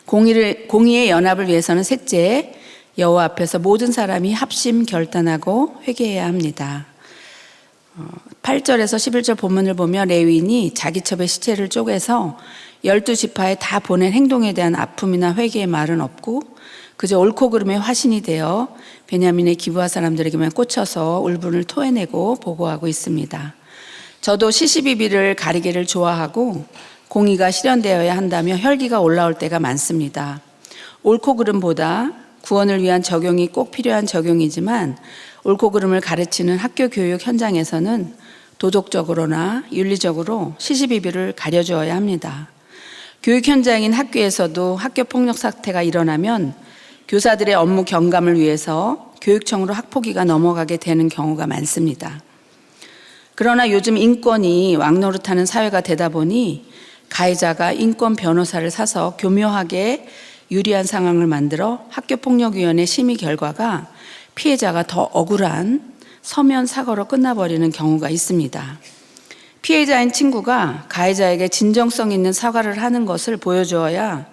[SPEAKER 2] 공의의 연합을 위해서는 셋째, 여호와 앞에서 모든 사람이 합심 결단하고 회개해야 합니다. 8절에서 11절 본문을 보면 레위인이 자기 첩의 시체를 쪼개서 12지파에 다 보낸 행동에 대한 아픔이나 회개의 말은 없고 그저 옳고 그름의 화신이 되어 베냐민의 기브아 사람들에게만 꽂혀서 울분을 토해내고 보고하고 있습니다. 저도 시시비비를 가리기를 좋아하고 공의가 실현되어야 한다며 혈기가 올라올 때가 많습니다. 옳고 그름보다 구원을 위한 적용이 꼭 필요한 적용이지만 옳고 그름을 가르치는 학교 교육 현장에서는 도덕적으로나 윤리적으로 시시비비를 가려주어야 합니다. 교육 현장인 학교에서도 학교 폭력 사태가 일어나면 교사들의 업무 경감을 위해서 교육청으로 학폭위가 넘어가게 되는 경우가 많습니다. 그러나 요즘 인권이 왕노릇하는 사회가 되다 보니 가해자가 인권 변호사를 사서 교묘하게 유리한 상황을 만들어 학교폭력위원회 심의 결과가 피해자가 더 억울한 서면 사과로 끝나버리는 경우가 있습니다. 피해자인 친구가 가해자에게 진정성 있는 사과를 하는 것을 보여주어야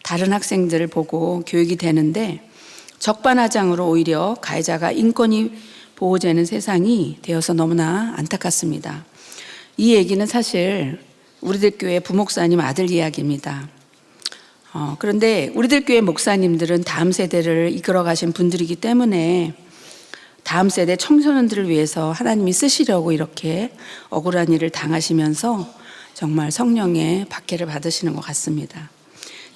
[SPEAKER 2] 다른 학생들을 보고 교육이 되는데 적반하장으로 오히려 가해자가 인권이 보호되는 세상이 되어서 너무나 안타깝습니다. 이 얘기는 사실 우리들 교회 부목사님 아들 이야기입니다. 그런데 우리들 교회 목사님들은 다음 세대를 이끌어 가신 분들이기 때문에 다음 세대 청소년들을 위해서 하나님이 쓰시려고 이렇게 억울한 일을 당하시면서 정말 성령의 박해를 받으시는 것 같습니다.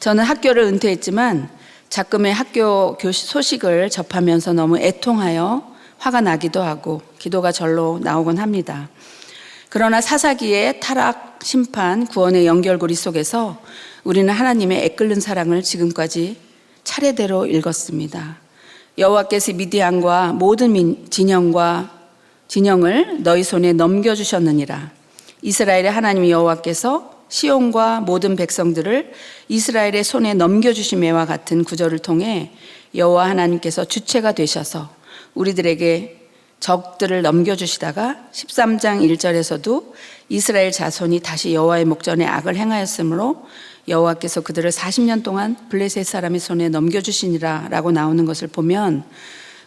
[SPEAKER 2] 저는 학교를 은퇴했지만 자금의 학교 소식을 접하면서 너무 애통하여 화가 나기도 하고 기도가 절로 나오곤 합니다. 그러나 사사기의 타락, 심판, 구원의 연결고리 속에서 우리는 하나님의 애끓는 사랑을 지금까지 차례대로 읽었습니다. 여호와께서 미디안과 모든 진영을 너희 손에 넘겨주셨느니라. 이스라엘의 하나님 여호와께서 시온과 모든 백성들을 이스라엘의 손에 넘겨주심과 같은 구절을 통해 여호와 하나님께서 주체가 되셔서 우리들에게 적들을 넘겨주시다가 13장 1절에서도 이스라엘 자손이 다시 여호와의 목전에 악을 행하였으므로 여호와께서 그들을 40년 동안 블레셋 사람의 손에 넘겨주시니라 라고 나오는 것을 보면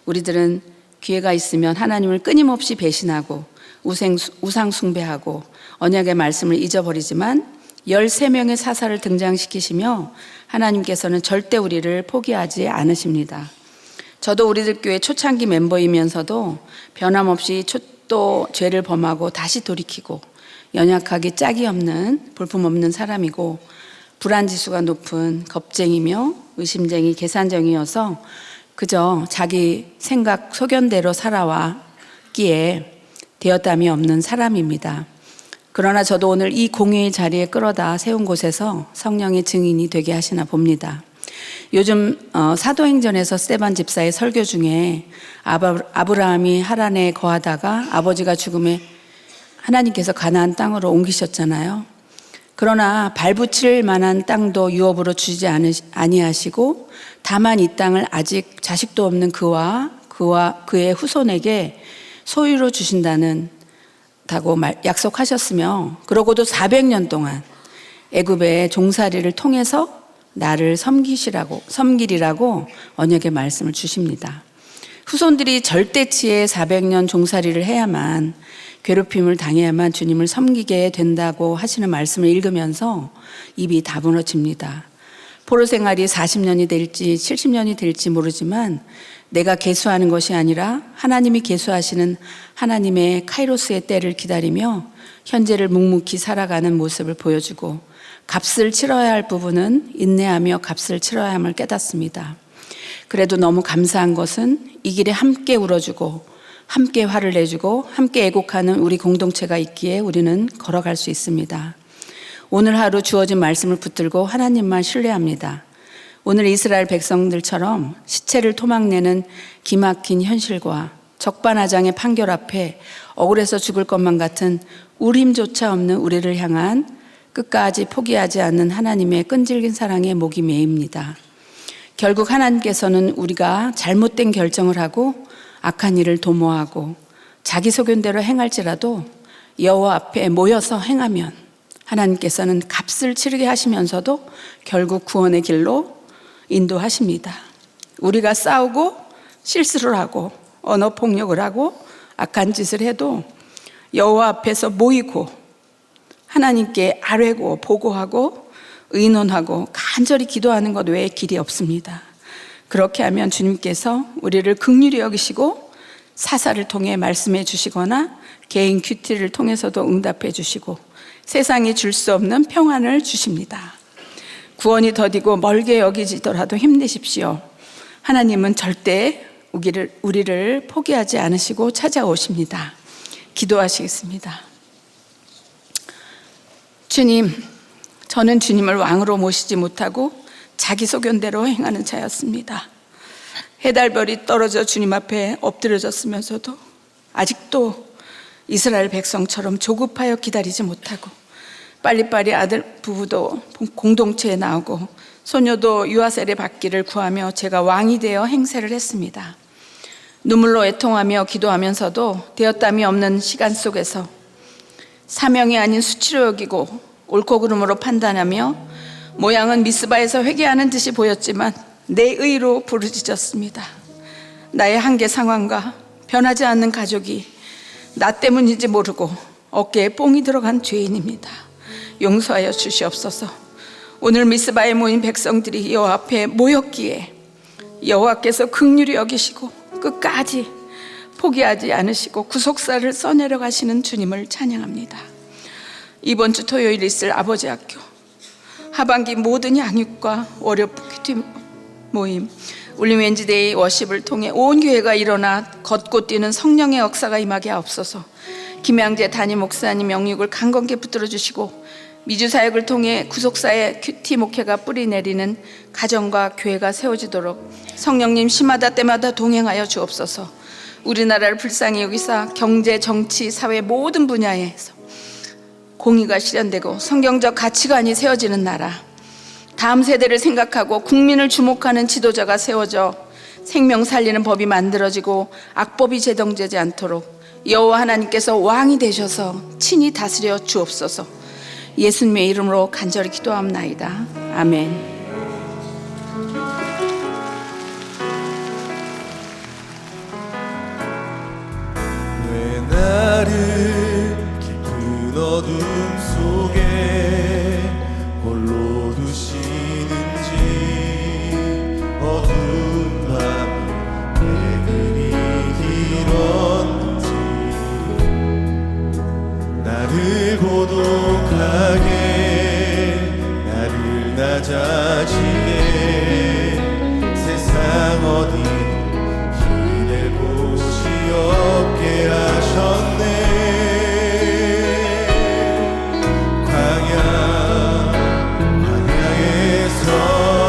[SPEAKER 2] 우리들은 기회가 있으면 하나님을 끊임없이 배신하고 우상 숭배하고 언약의 말씀을 잊어버리지만 13명의 사사를 등장시키시며 하나님께서는 절대 우리를 포기하지 않으십니다. 저도 우리들 교회 초창기 멤버이면서도 변함없이 또 죄를 범하고 다시 돌이키고 연약하기 짝이 없는 볼품없는 사람이고 불안지수가 높은 겁쟁이며 의심쟁이 계산쟁이여서 그저 자기 생각 소견대로 살아왔기에 되었담이 없는 사람입니다. 그러나 저도 오늘 이 공의의 자리에 끌어다 세운 곳에서 성령의 증인이 되게 하시나 봅니다. 요즘 사도행전에서 스데반 집사의 설교 중에 아브라함이 하란에 거하다가 아버지가 죽음에 하나님께서 가나안 땅으로 옮기셨잖아요. 그러나 발붙일 만한 땅도 유업으로 주지 아니하시고 다만 이 땅을 아직 자식도 없는 그와 그의 후손에게 소유로 주신다고 약속하셨으며 그러고도 400년 동안 애굽의 종살이를 통해서 나를 섬기리라고 언약의 말씀을 주십니다. 후손들이 절대치의 400년 종살이를 해야만 괴롭힘을 당해야만 주님을 섬기게 된다고 하시는 말씀을 읽으면서 입이 다무너집니다. 포로 생활이 40년이 될지 70년이 될지 모르지만 내가 계수하는 것이 아니라 하나님이 계수하시는 하나님의 카이로스의 때를 기다리며 현재를 묵묵히 살아가는 모습을 보여주고 값을 치러야 할 부분은 인내하며 값을 치러야 함을 깨닫습니다. 그래도 너무 감사한 것은 이 길에 함께 울어주고 함께 화를 내주고 함께 애곡하는 우리 공동체가 있기에 우리는 걸어갈 수 있습니다. 오늘 하루 주어진 말씀을 붙들고 하나님만 신뢰합니다. 오늘 이스라엘 백성들처럼 시체를 토막내는 기막힌 현실과 적반하장의 판결 앞에 억울해서 죽을 것만 같은 우리 힘조차 없는 우리를 향한 끝까지 포기하지 않는 하나님의 끈질긴 사랑에 목이 메입니다. 결국 하나님께서는 우리가 잘못된 결정을 하고 악한 일을 도모하고 자기 소견대로 행할지라도 여호와 앞에 모여서 행하면 하나님께서는 값을 치르게 하시면서도 결국 구원의 길로 인도하십니다. 우리가 싸우고 실수를 하고 언어 폭력을 하고 악한 짓을 해도 여호와 앞에서 모이고 하나님께 아뢰고 보고하고 의논하고 간절히 기도하는 것 외에 길이 없습니다. 그렇게 하면 주님께서 우리를 긍휼히 여기시고 사사를 통해 말씀해 주시거나 개인 큐티를 통해서도 응답해 주시고 세상이 줄 수 없는 평안을 주십니다. 구원이 더디고 멀게 여기지더라도 힘내십시오. 하나님은 절대 우리를 포기하지 않으시고 찾아오십니다. 기도하시겠습니다. 주님, 저는 주님을 왕으로 모시지 못하고 자기 소견대로 행하는 자였습니다. 해달별이 떨어져 주님 앞에 엎드려졌으면서도 아직도 이스라엘 백성처럼 조급하여 기다리지 못하고 빨리빨리 아들 부부도 공동체에 나오고 소녀도 유아세례 받기를 구하며 제가 왕이 되어 행세를 했습니다. 눈물로 애통하며 기도하면서도 되었담이 없는 시간 속에서 사명이 아닌 수치로 여기고 옳고 그름으로 판단하며 모양은 미스바에서 회개하는 듯이 보였지만 내 의로 부르짖었습니다. 나의 한계 상황과 변하지 않는 가족이 나 때문인지 모르고 어깨에 뽕이 들어간 죄인입니다. 용서하여 주시옵소서. 오늘 미스바에 모인 백성들이 여호와 앞에 모였기에 여호와께서 긍휼히 여기시고 끝까지 포기하지 않으시고 구속사를 써내려 가시는 주님을 찬양합니다. 이번 주 토요일 있을 아버지 학교 하반기 모든 양육과 월요 큐티 모임 울림 웬즈데이 워십을 통해 온 교회가 일어나 걷고 뛰는 성령의 역사가 임하게 하옵소서. 김양재 담임 목사님 영육을 강건케 붙들어 주시고 미주 사역을 통해 구속사의 큐티 목회가 뿌리 내리는 가정과 교회가 세워지도록 성령님 시마다 때마다 동행하여 주옵소서. 우리나라를 불쌍히 여기사 경제, 정치, 사회 모든 분야에서 공의가 실현되고 성경적 가치관이 세워지는 나라, 다음 세대를 생각하고 국민을 주목하는 지도자가 세워져 생명 살리는 법이 만들어지고 악법이 제정되지 않도록 여호와 하나님께서 왕이 되셔서 친히 다스려 주옵소서. 예수님의 이름으로 간절히 기도합나이다. 아멘.
[SPEAKER 3] 왜 나를 깊은 어둠 속에 홀로 두시는지, 어두운 밤 왜 그리 길었는지, 나를 고독하게, 나를 낮아지게, 세상 어디 기댈 곳이 없게 하셨네. 광야에 서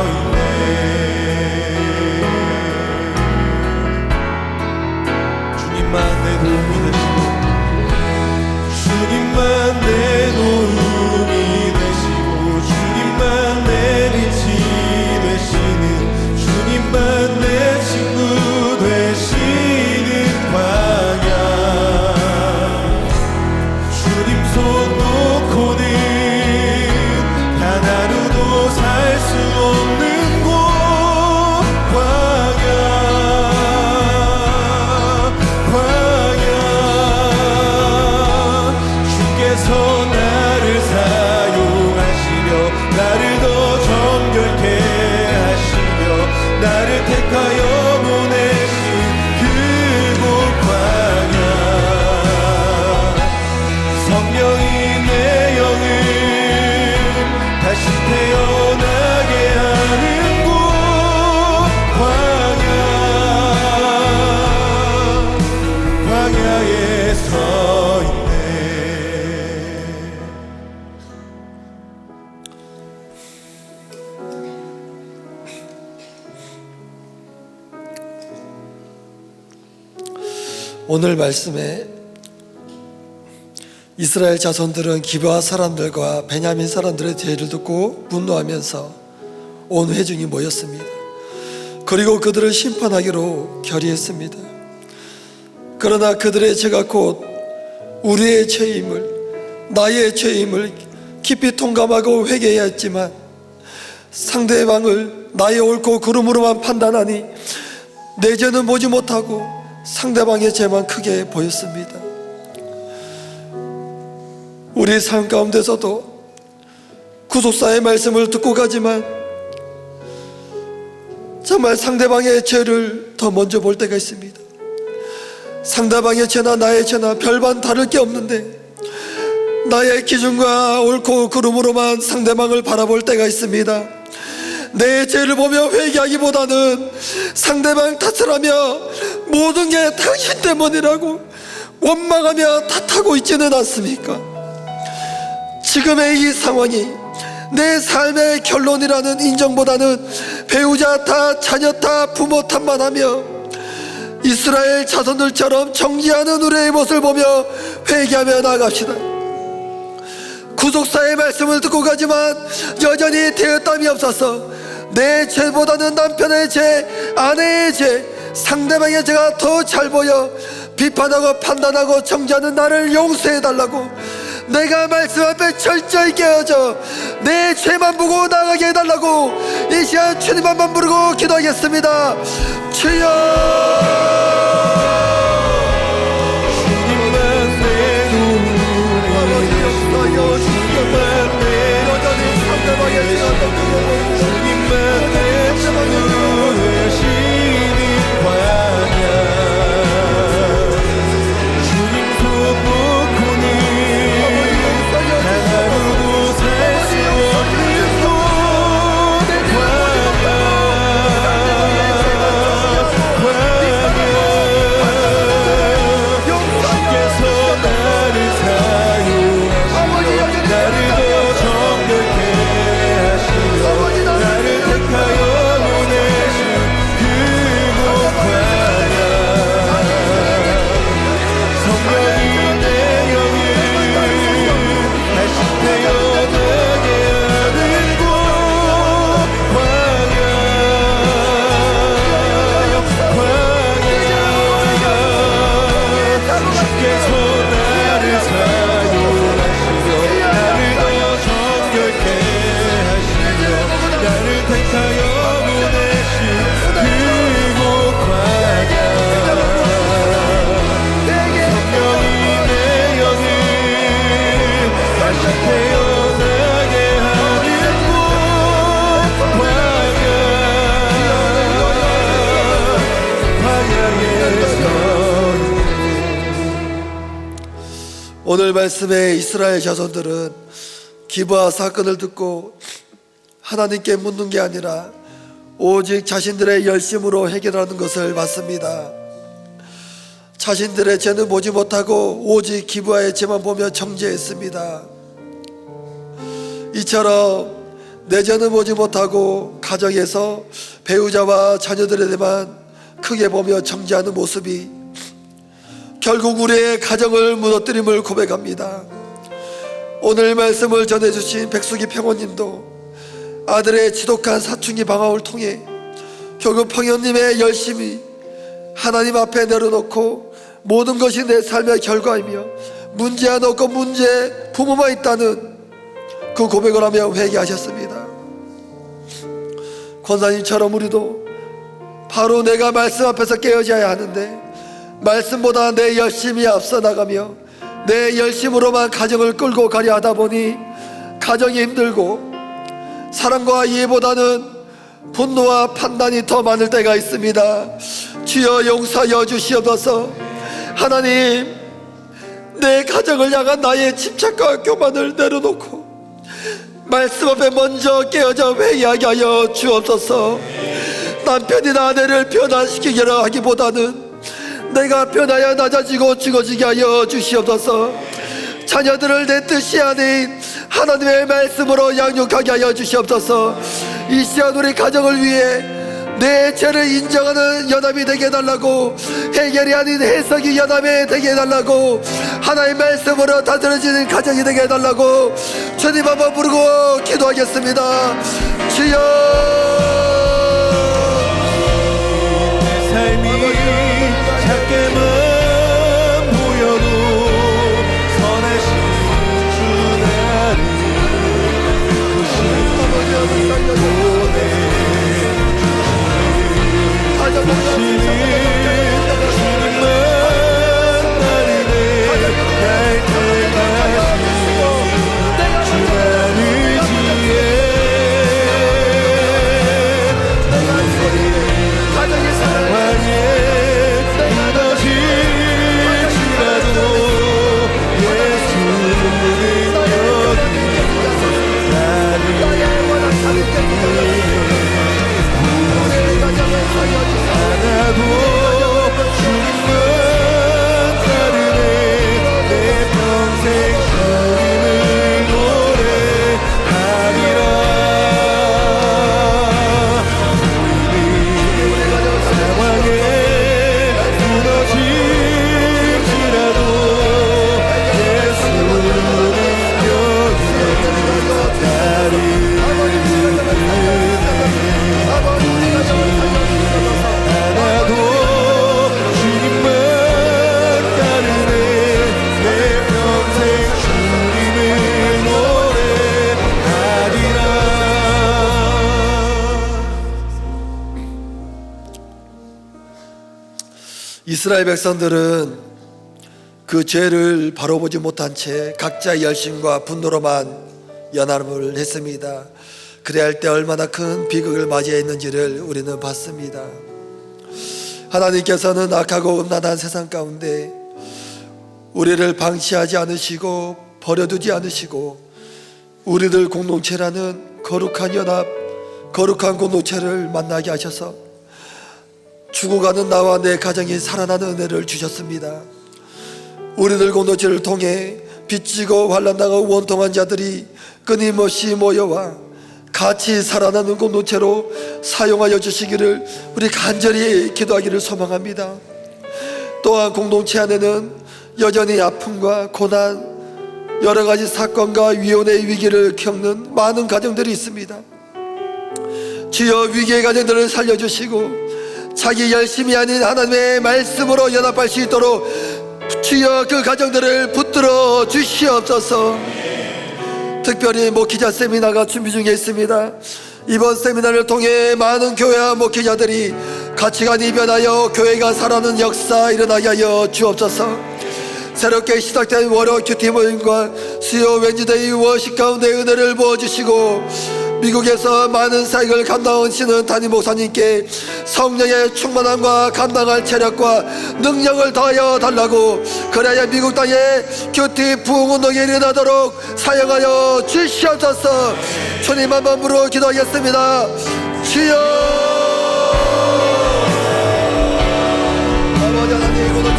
[SPEAKER 3] 있네. 주님만 내 도움이 되시고, 주님만 내 도움이 되시고, 주님만 내 빛이 되시는, 주님만 내 친구 되시는 광야. 주님 손 놓고는 단 하루도 살 수 없는 곳, 광야, 광야. 주께서 나를 사용하시며 나를 더 정결케 하시며 나를 택하여 보내신 그곳 광야. 성령이 내 영을 다시 태어나게 하는 곳, 광야, 광야에 서 있네.
[SPEAKER 1] 오늘 말씀에 이스라엘 자손들은 기브아 사람들과 베냐민 사람들의 죄를 듣고 분노하면서 온 회중이 모였습니다. 그리고 그들을 심판하기로 결의했습니다. 그러나 그들의 죄가 곧 우리의 죄임을, 나의 죄임을 깊이 통감하고 회개해야 했지만 상대방을 나의 옳고 그름으로만 판단하니 내 죄는 보지 못하고 상대방의 죄만 크게 보였습니다. 우리 삶 가운데서도 구속사의 말씀을 듣고 가지만 정말 상대방의 죄를 더 먼저 볼 때가 있습니다. 상대방의 죄나 나의 죄나 별반 다를 게 없는데 나의 기준과 옳고 그름으로만 상대방을 바라볼 때가 있습니다. 내 죄를 보며 회개하기보다는 상대방 탓을 하며 모든 게 당신 때문이라고 원망하며 탓하고 있지는 않습니까? 지금의 이 상황이 내 삶의 결론이라는 인정보다는 배우자 탓, 자녀 탓, 부모 탓만 하며 이스라엘 자손들처럼 정죄하는 우리의 모습을 보며 회개하며 나아갑시다. 구속사의 말씀을 듣고 가지만 여전히 대응감이 없어서 내 죄보다는 남편의 죄, 아내의 죄, 상대방의 죄가 더 잘 보여 비판하고 판단하고 정죄하는 나를 용서해달라고, 내가 말씀 앞에 철저히 깨어져 내 죄만 보고 나가게 해달라고 이 시간 주님 한번 부르고 기도하겠습니다. 주여, 주님만 내 눈이 되시고, 주님만 내 여전히 상대방의 죄가 더 주님만 내 친구 되시는 광야. 주님 손 놓고는 하루도 살 수 없는 곳, 광야, 광야. 오늘 말씀에 이스라엘 자손들은 기브아 사건을 듣고 하나님께 묻는 게 아니라 오직 자신들의 열심으로 해결하는 것을 봤습니다. 자신들의 죄는 보지 못하고 오직 기브아의 죄만 보며 정죄했습니다. 이처럼 내 죄는 보지 못하고 가정에서 배우자와 자녀들에 대해만 크게 보며 정죄하는 모습이 결국 우리의 가정을 무너뜨림을 고백합니다. 오늘 말씀을 전해주신 백수기 평원님도 아들의 지독한 사춘기 방황을 통해 결국 평원님의 열심히 하나님 앞에 내려놓고 모든 것이 내 삶의 결과이며 문제 하나 없고 문제 부모만 있다는 그 고백을 하며 회개하셨습니다. 권사님처럼 우리도 바로 내가 말씀 앞에서 깨어져야 하는데 말씀보다 내 열심이 앞서 나가며 내 열심으로만 가정을 끌고 가려 하다 보니 가정이 힘들고 사랑과 이해보다는 분노와 판단이 더 많을 때가 있습니다. 주여 용서하여 주시옵소서. 하나님, 내 가정을 향한 나의 집착과 교만을 내려놓고 말씀 앞에 먼저 깨어져 회개하게 하여 주옵소서. 남편이나 아내를 변화시키기라 하기보다는 내가 변하여 낮아지고 죽어지게 하여 주시옵소서. 자녀들을 내 뜻이 아닌 하나님의 말씀으로 양육하게 하여 주시옵소서. 이 시간 우리 가정을 위해 내 죄를 인정하는 연합이 되게 해달라고, 해결이 아닌 해석이 연합이 되게 해달라고, 하나님의 말씀으로 다스려지는 가정이 되게 해달라고 주님 한번 부르고 기도하겠습니다. 주여,
[SPEAKER 3] 내 삶이 작게만 보여도 선하신 주 나를 그 신을 보내
[SPEAKER 1] 이스라엘 백성들은 그 죄를 바로 보지 못한 채 각자의 열심과 분노로만 연합을 했습니다. 그래야 할 때 얼마나 큰 비극을 맞이했는지를 우리는 봤습니다. 하나님께서는 악하고 음란한 세상 가운데 우리를 방치하지 않으시고 버려두지 않으시고 우리들 공동체라는 거룩한 연합, 거룩한 공동체를 만나게 하셔서 죽어가는 나와 내 가정이 살아나는 은혜를 주셨습니다. 우리들 공동체를 통해 빚지고 환난당하고 원통한 자들이 끊임없이 모여와 같이 살아나는 공동체로 사용하여 주시기를 우리 간절히 기도하기를 소망합니다. 또한 공동체 안에는 여전히 아픔과 고난, 여러 가지 사건과 위혼의 위기를 겪는 많은 가정들이 있습니다. 주여, 위기의 가정들을 살려주시고 자기 열심이 아닌 하나님의 말씀으로 연합할 수 있도록 주여 그 가정들을 붙들어 주시옵소서. 특별히 목회자 세미나가 준비 중에 있습니다. 이번 세미나를 통해 많은 교회와 목회자들이 가치관이 변하여 교회가 살아나는 역사 일어나게 하여 주옵소서. 새롭게 시작된 월요 큐티 모임과 수요 웬즈데이 워십 가운데 은혜를 부어주시고 미국에서 많은 사역을 감당하시는 담임 목사님께 성령의 충만함과 감당할 체력과 능력을 더하여 달라고, 그래야 미국 땅에 큐티 부흥운동이 일어나도록 사용하여 주시옵소서. 주님 한 번 부르고 기도하겠습니다. 주여. 아버지 하나님, 오늘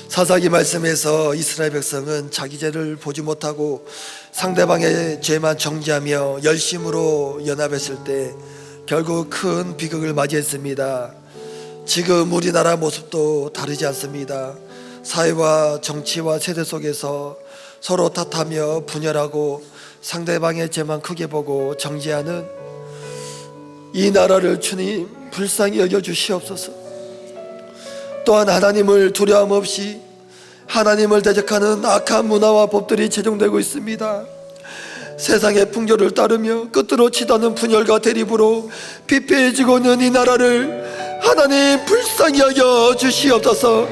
[SPEAKER 1] 사사기 말씀에서 이스라엘 백성은 자기 죄를 보지 못하고 상대방의 죄만 정죄하며 열심으로 연합했을 때 결국 큰 비극을 맞이했습니다. 지금 우리나라 모습도 다르지 않습니다. 사회와 정치와 세대 속에서 서로 탓하며 분열하고 상대방의 죄만 크게 보고 정죄하는 이 나라를 주님 불쌍히 여겨주시옵소서. 또한 하나님을 두려움 없이 하나님을 대적하는 악한 문화와 법들이 제정되고 있습니다. 세상의 풍조를 따르며 끝으로 치닫는 분열과 대립으로 피폐해지고 있는 이 나라를 하나님 불쌍히 여겨 주시옵소서.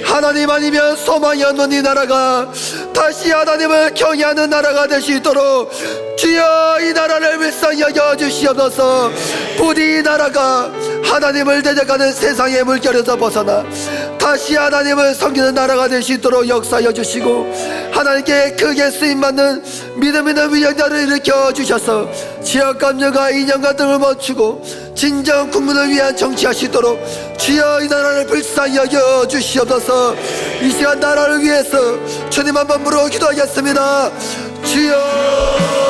[SPEAKER 1] 하나님 아니면 소망이 없는 이 나라가 다시 하나님을 경외하는 나라가 될 수 있도록 주여 이 나라를 불쌍히 여겨 주시옵소서. 부디 이 나라가 하나님을 대적하는 세상의 물결에서 벗어나 다시 하나님을 섬기는 나라가 될 수 있도록 역사하여 주시고, 하나님께 크게 쓰임받는 믿음 있는 위원자를 일으켜 주셔서 지역감정과 이념과 등을 멈추고 진정 국민을 위한 정치하시도록 주여 이 나라를 불쌍히 여겨 주시옵소서. 이 시간 나라를 위해서 주님 한 번 부르고 기도하겠습니다. 주여.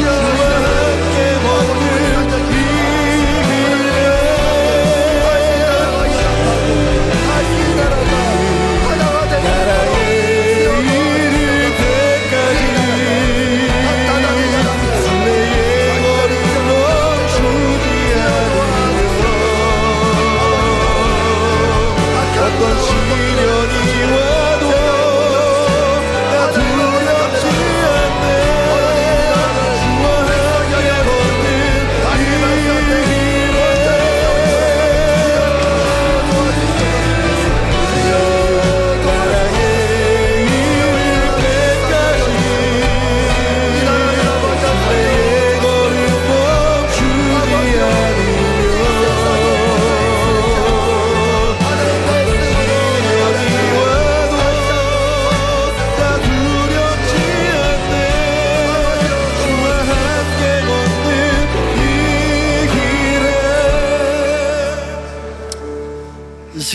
[SPEAKER 3] 주와 함께 걷는 이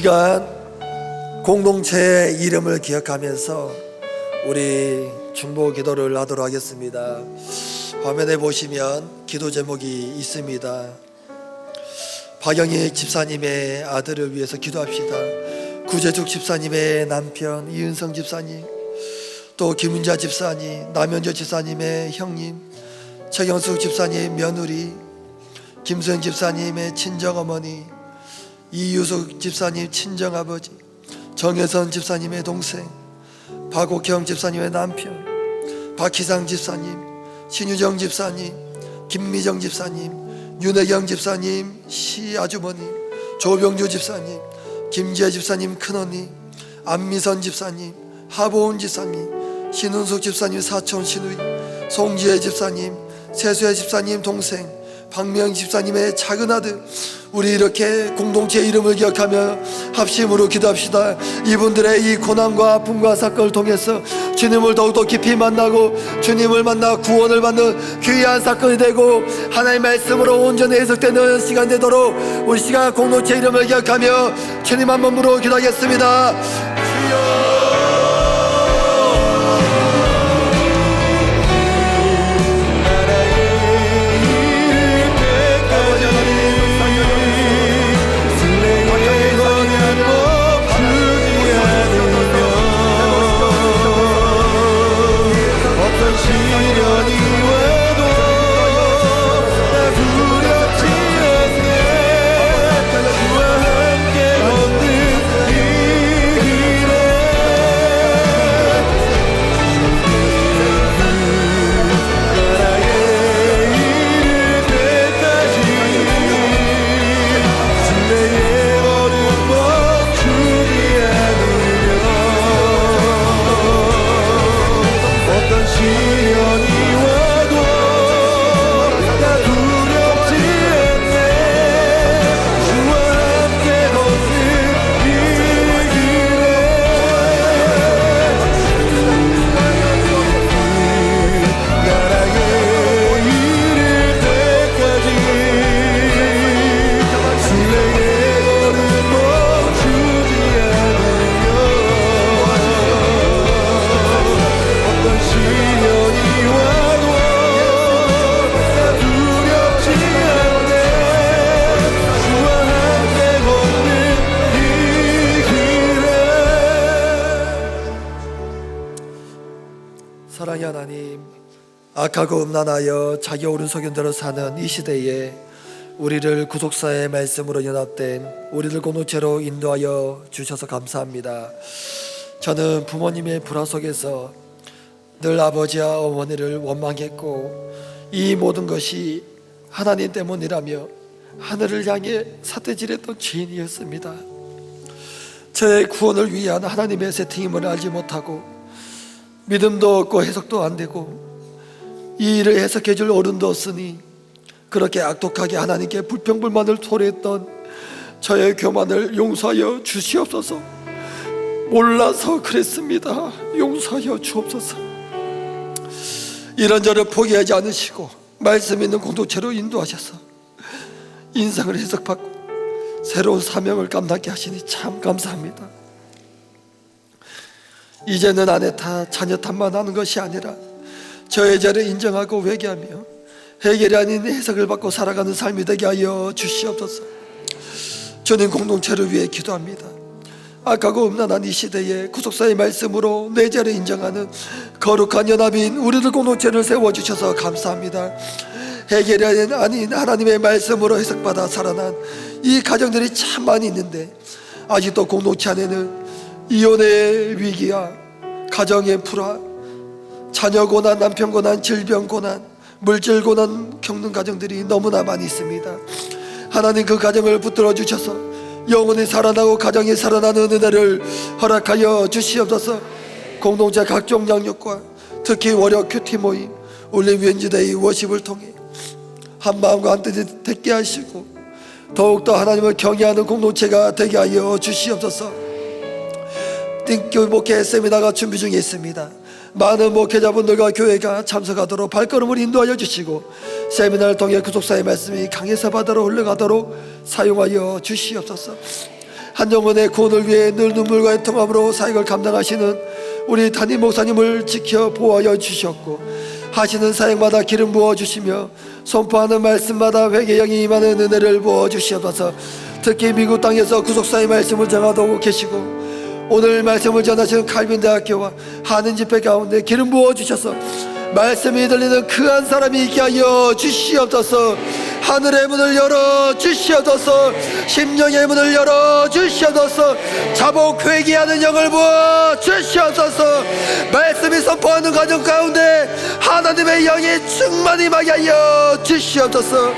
[SPEAKER 1] 시간 공동체의 이름을 기억하면서 우리 중보 기도를 하도록 하겠습니다. 화면에 보시면 기도 제목이 있습니다. 박영희 집사님의 아들을 위해서 기도합시다. 구재숙 집사님의 남편 이은성 집사님, 또 김은자 집사님, 남현조 집사님의 형님, 최경숙 집사님 며느리, 김수영 집사님의 친정어머니, 이유숙 집사님 친정아버지, 정혜선 집사님의 동생, 박옥형 집사님의 남편, 박희상 집사님, 신유정 집사님, 김미정 집사님, 윤혜경 집사님 시아주머니, 조병주 집사님, 김지혜 집사님 큰언니, 안미선 집사님, 하보은 집사님, 신은숙 집사님 사촌 시누이, 송지혜 집사님, 세수혜 집사님 동생, 박명 집사님의 작은 아들, 우리 이렇게 공동체 이름을 기억하며 합심으로 기도합시다. 이분들의 이 고난과 아픔과 사건을 통해서 주님을 더욱더 깊이 만나고 주님을 만나 구원을 받는 귀한 사건이 되고 하나님의 말씀으로 온전히 해석되는 시간 되도록 우리 시간 공동체 이름을 기억하며 주님 한 몸으로 기도하겠습니다. 주여, 사랑의 하나님, 악하고 음란하여 자기 오른속인 대로 사는 이 시대에 우리를 구속사의 말씀으로 연합된 우리를 공동체로 인도하여 주셔서 감사합니다. 저는 부모님의 불화 속에서 늘 아버지와 어머니를 원망했고 이 모든 것이 하나님 때문이라며 하늘을 향해 사태질했던 죄인이었습니다. 저의 구원을 위한 하나님의 세팅임을 알지 못하고 믿음도 없고 해석도 안 되고 이 일을 해석해 줄 어른도 없으니 그렇게 악독하게 하나님께 불평불만을 토로했던 저의 교만을 용서하여 주시옵소서. 몰라서 그랬습니다. 용서하여 주옵소서. 이런저런 포기하지 않으시고 말씀 있는 공동체로 인도하셔서 인생을 해석받고 새로운 사명을 감당케 하시니 참 감사합니다. 이제는 아내 탓, 자녀 탓만 하는 것이 아니라 저의 죄를 인정하고 회개하며 해결이 아닌 해석을 받고 살아가는 삶이 되게 하여 주시옵소서. 저는 공동체를 위해 기도합니다. 악하고 음란한 이 시대에 구속사의 말씀으로 내 죄를 인정하는 거룩한 연합인 우리들 공동체를 세워주셔서 감사합니다. 해결이 아닌 하나님의 말씀으로 해석받아 살아난 이 가정들이 참 많이 있는데 아직도 공동체 안에는 이혼의 위기와 가정의 불화, 자녀 고난, 남편 고난, 질병 고난, 물질 고난 겪는 가정들이 너무나 많이 있습니다. 하나님 그 가정을 붙들어 주셔서 영혼이 살아나고 가정이 살아나는 은혜를 허락하여 주시옵소서. 공동체 각종 양육과 특히 월요 큐티 모임, 울림 웬즈데이 워십을 통해 한 마음과 한 뜻이 되게 하시고 더욱더 하나님을 경외하는 공동체가 되게 하여 주시옵소서. 띵교 목회 세미나가 준비 중에 있습니다. 많은 목회자분들과 교회가 참석하도록 발걸음을 인도하여 주시고 세미나를 통해 구속사의 말씀이 강에서 바다로 흘러가도록 사용하여 주시옵소서. 한 영혼의 구원을 위해 늘 눈물과 애통함으로 사역을 감당하시는 우리 담임 목사님을 지켜 보호하여 주셨고, 하시는 사역마다 기름 부어 주시며 선포하는 말씀마다 회개 영이 임하는 은혜를 부어 주시옵소서. 특히 미국 땅에서 구속사의 말씀을 전하고 계시고 오늘 말씀을 전하시는 칼빈대학교와 하는 집회 가운데 기름 부어 주셔서 말씀이 들리는 그 한 사람이 있게 하여 주시옵소서. 하늘의 문을 열어 주시옵소서. 심령의 문을 열어 주시옵소서. 자복 회개하는 영을 부어 주시옵소서. 말씀이 선포하는 가정 가운데 하나님의 영이 충만히 임하게 하여 주시옵소서.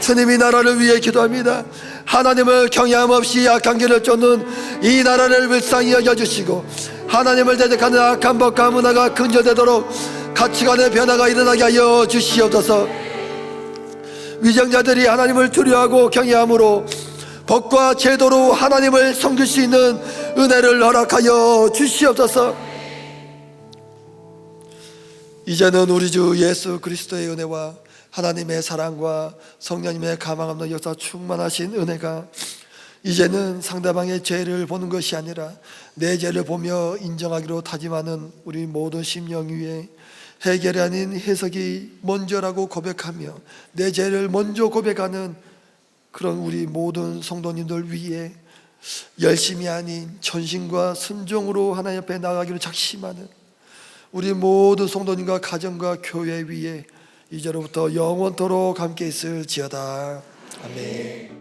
[SPEAKER 1] 주님이 나라를 위해 기도합니다. 하나님을 경외함 없이 악한 길을 쫓는 이 나라를 불쌍히 여겨주시고 하나님을 대적하는 악한 법과 문화가 근절되도록 가치관의 변화가 일어나게 하여 주시옵소서. 위정자들이 하나님을 두려워하고 경외함으로 법과 제도로 하나님을 섬길 수 있는 은혜를 허락하여 주시옵소서. 이제는 우리 주 예수 그리스도의 은혜와 하나님의 사랑과 성령님의 가망 없는 역사 충만하신 은혜가 이제는 상대방의 죄를 보는 것이 아니라 내 죄를 보며 인정하기로 다짐하는 우리 모든 심령 위에 해결이 아닌 해석이 먼저라고 고백하며 내 죄를 먼저 고백하는 그런 우리 모든 성도님들 위에 열심이 아닌 전심과 순종으로 하나님 앞에 나아가기로 작심하는 우리 모든 성도님과 가정과 교회 위에 이제로부터 영원토록 함께 있을지어다. 아멘.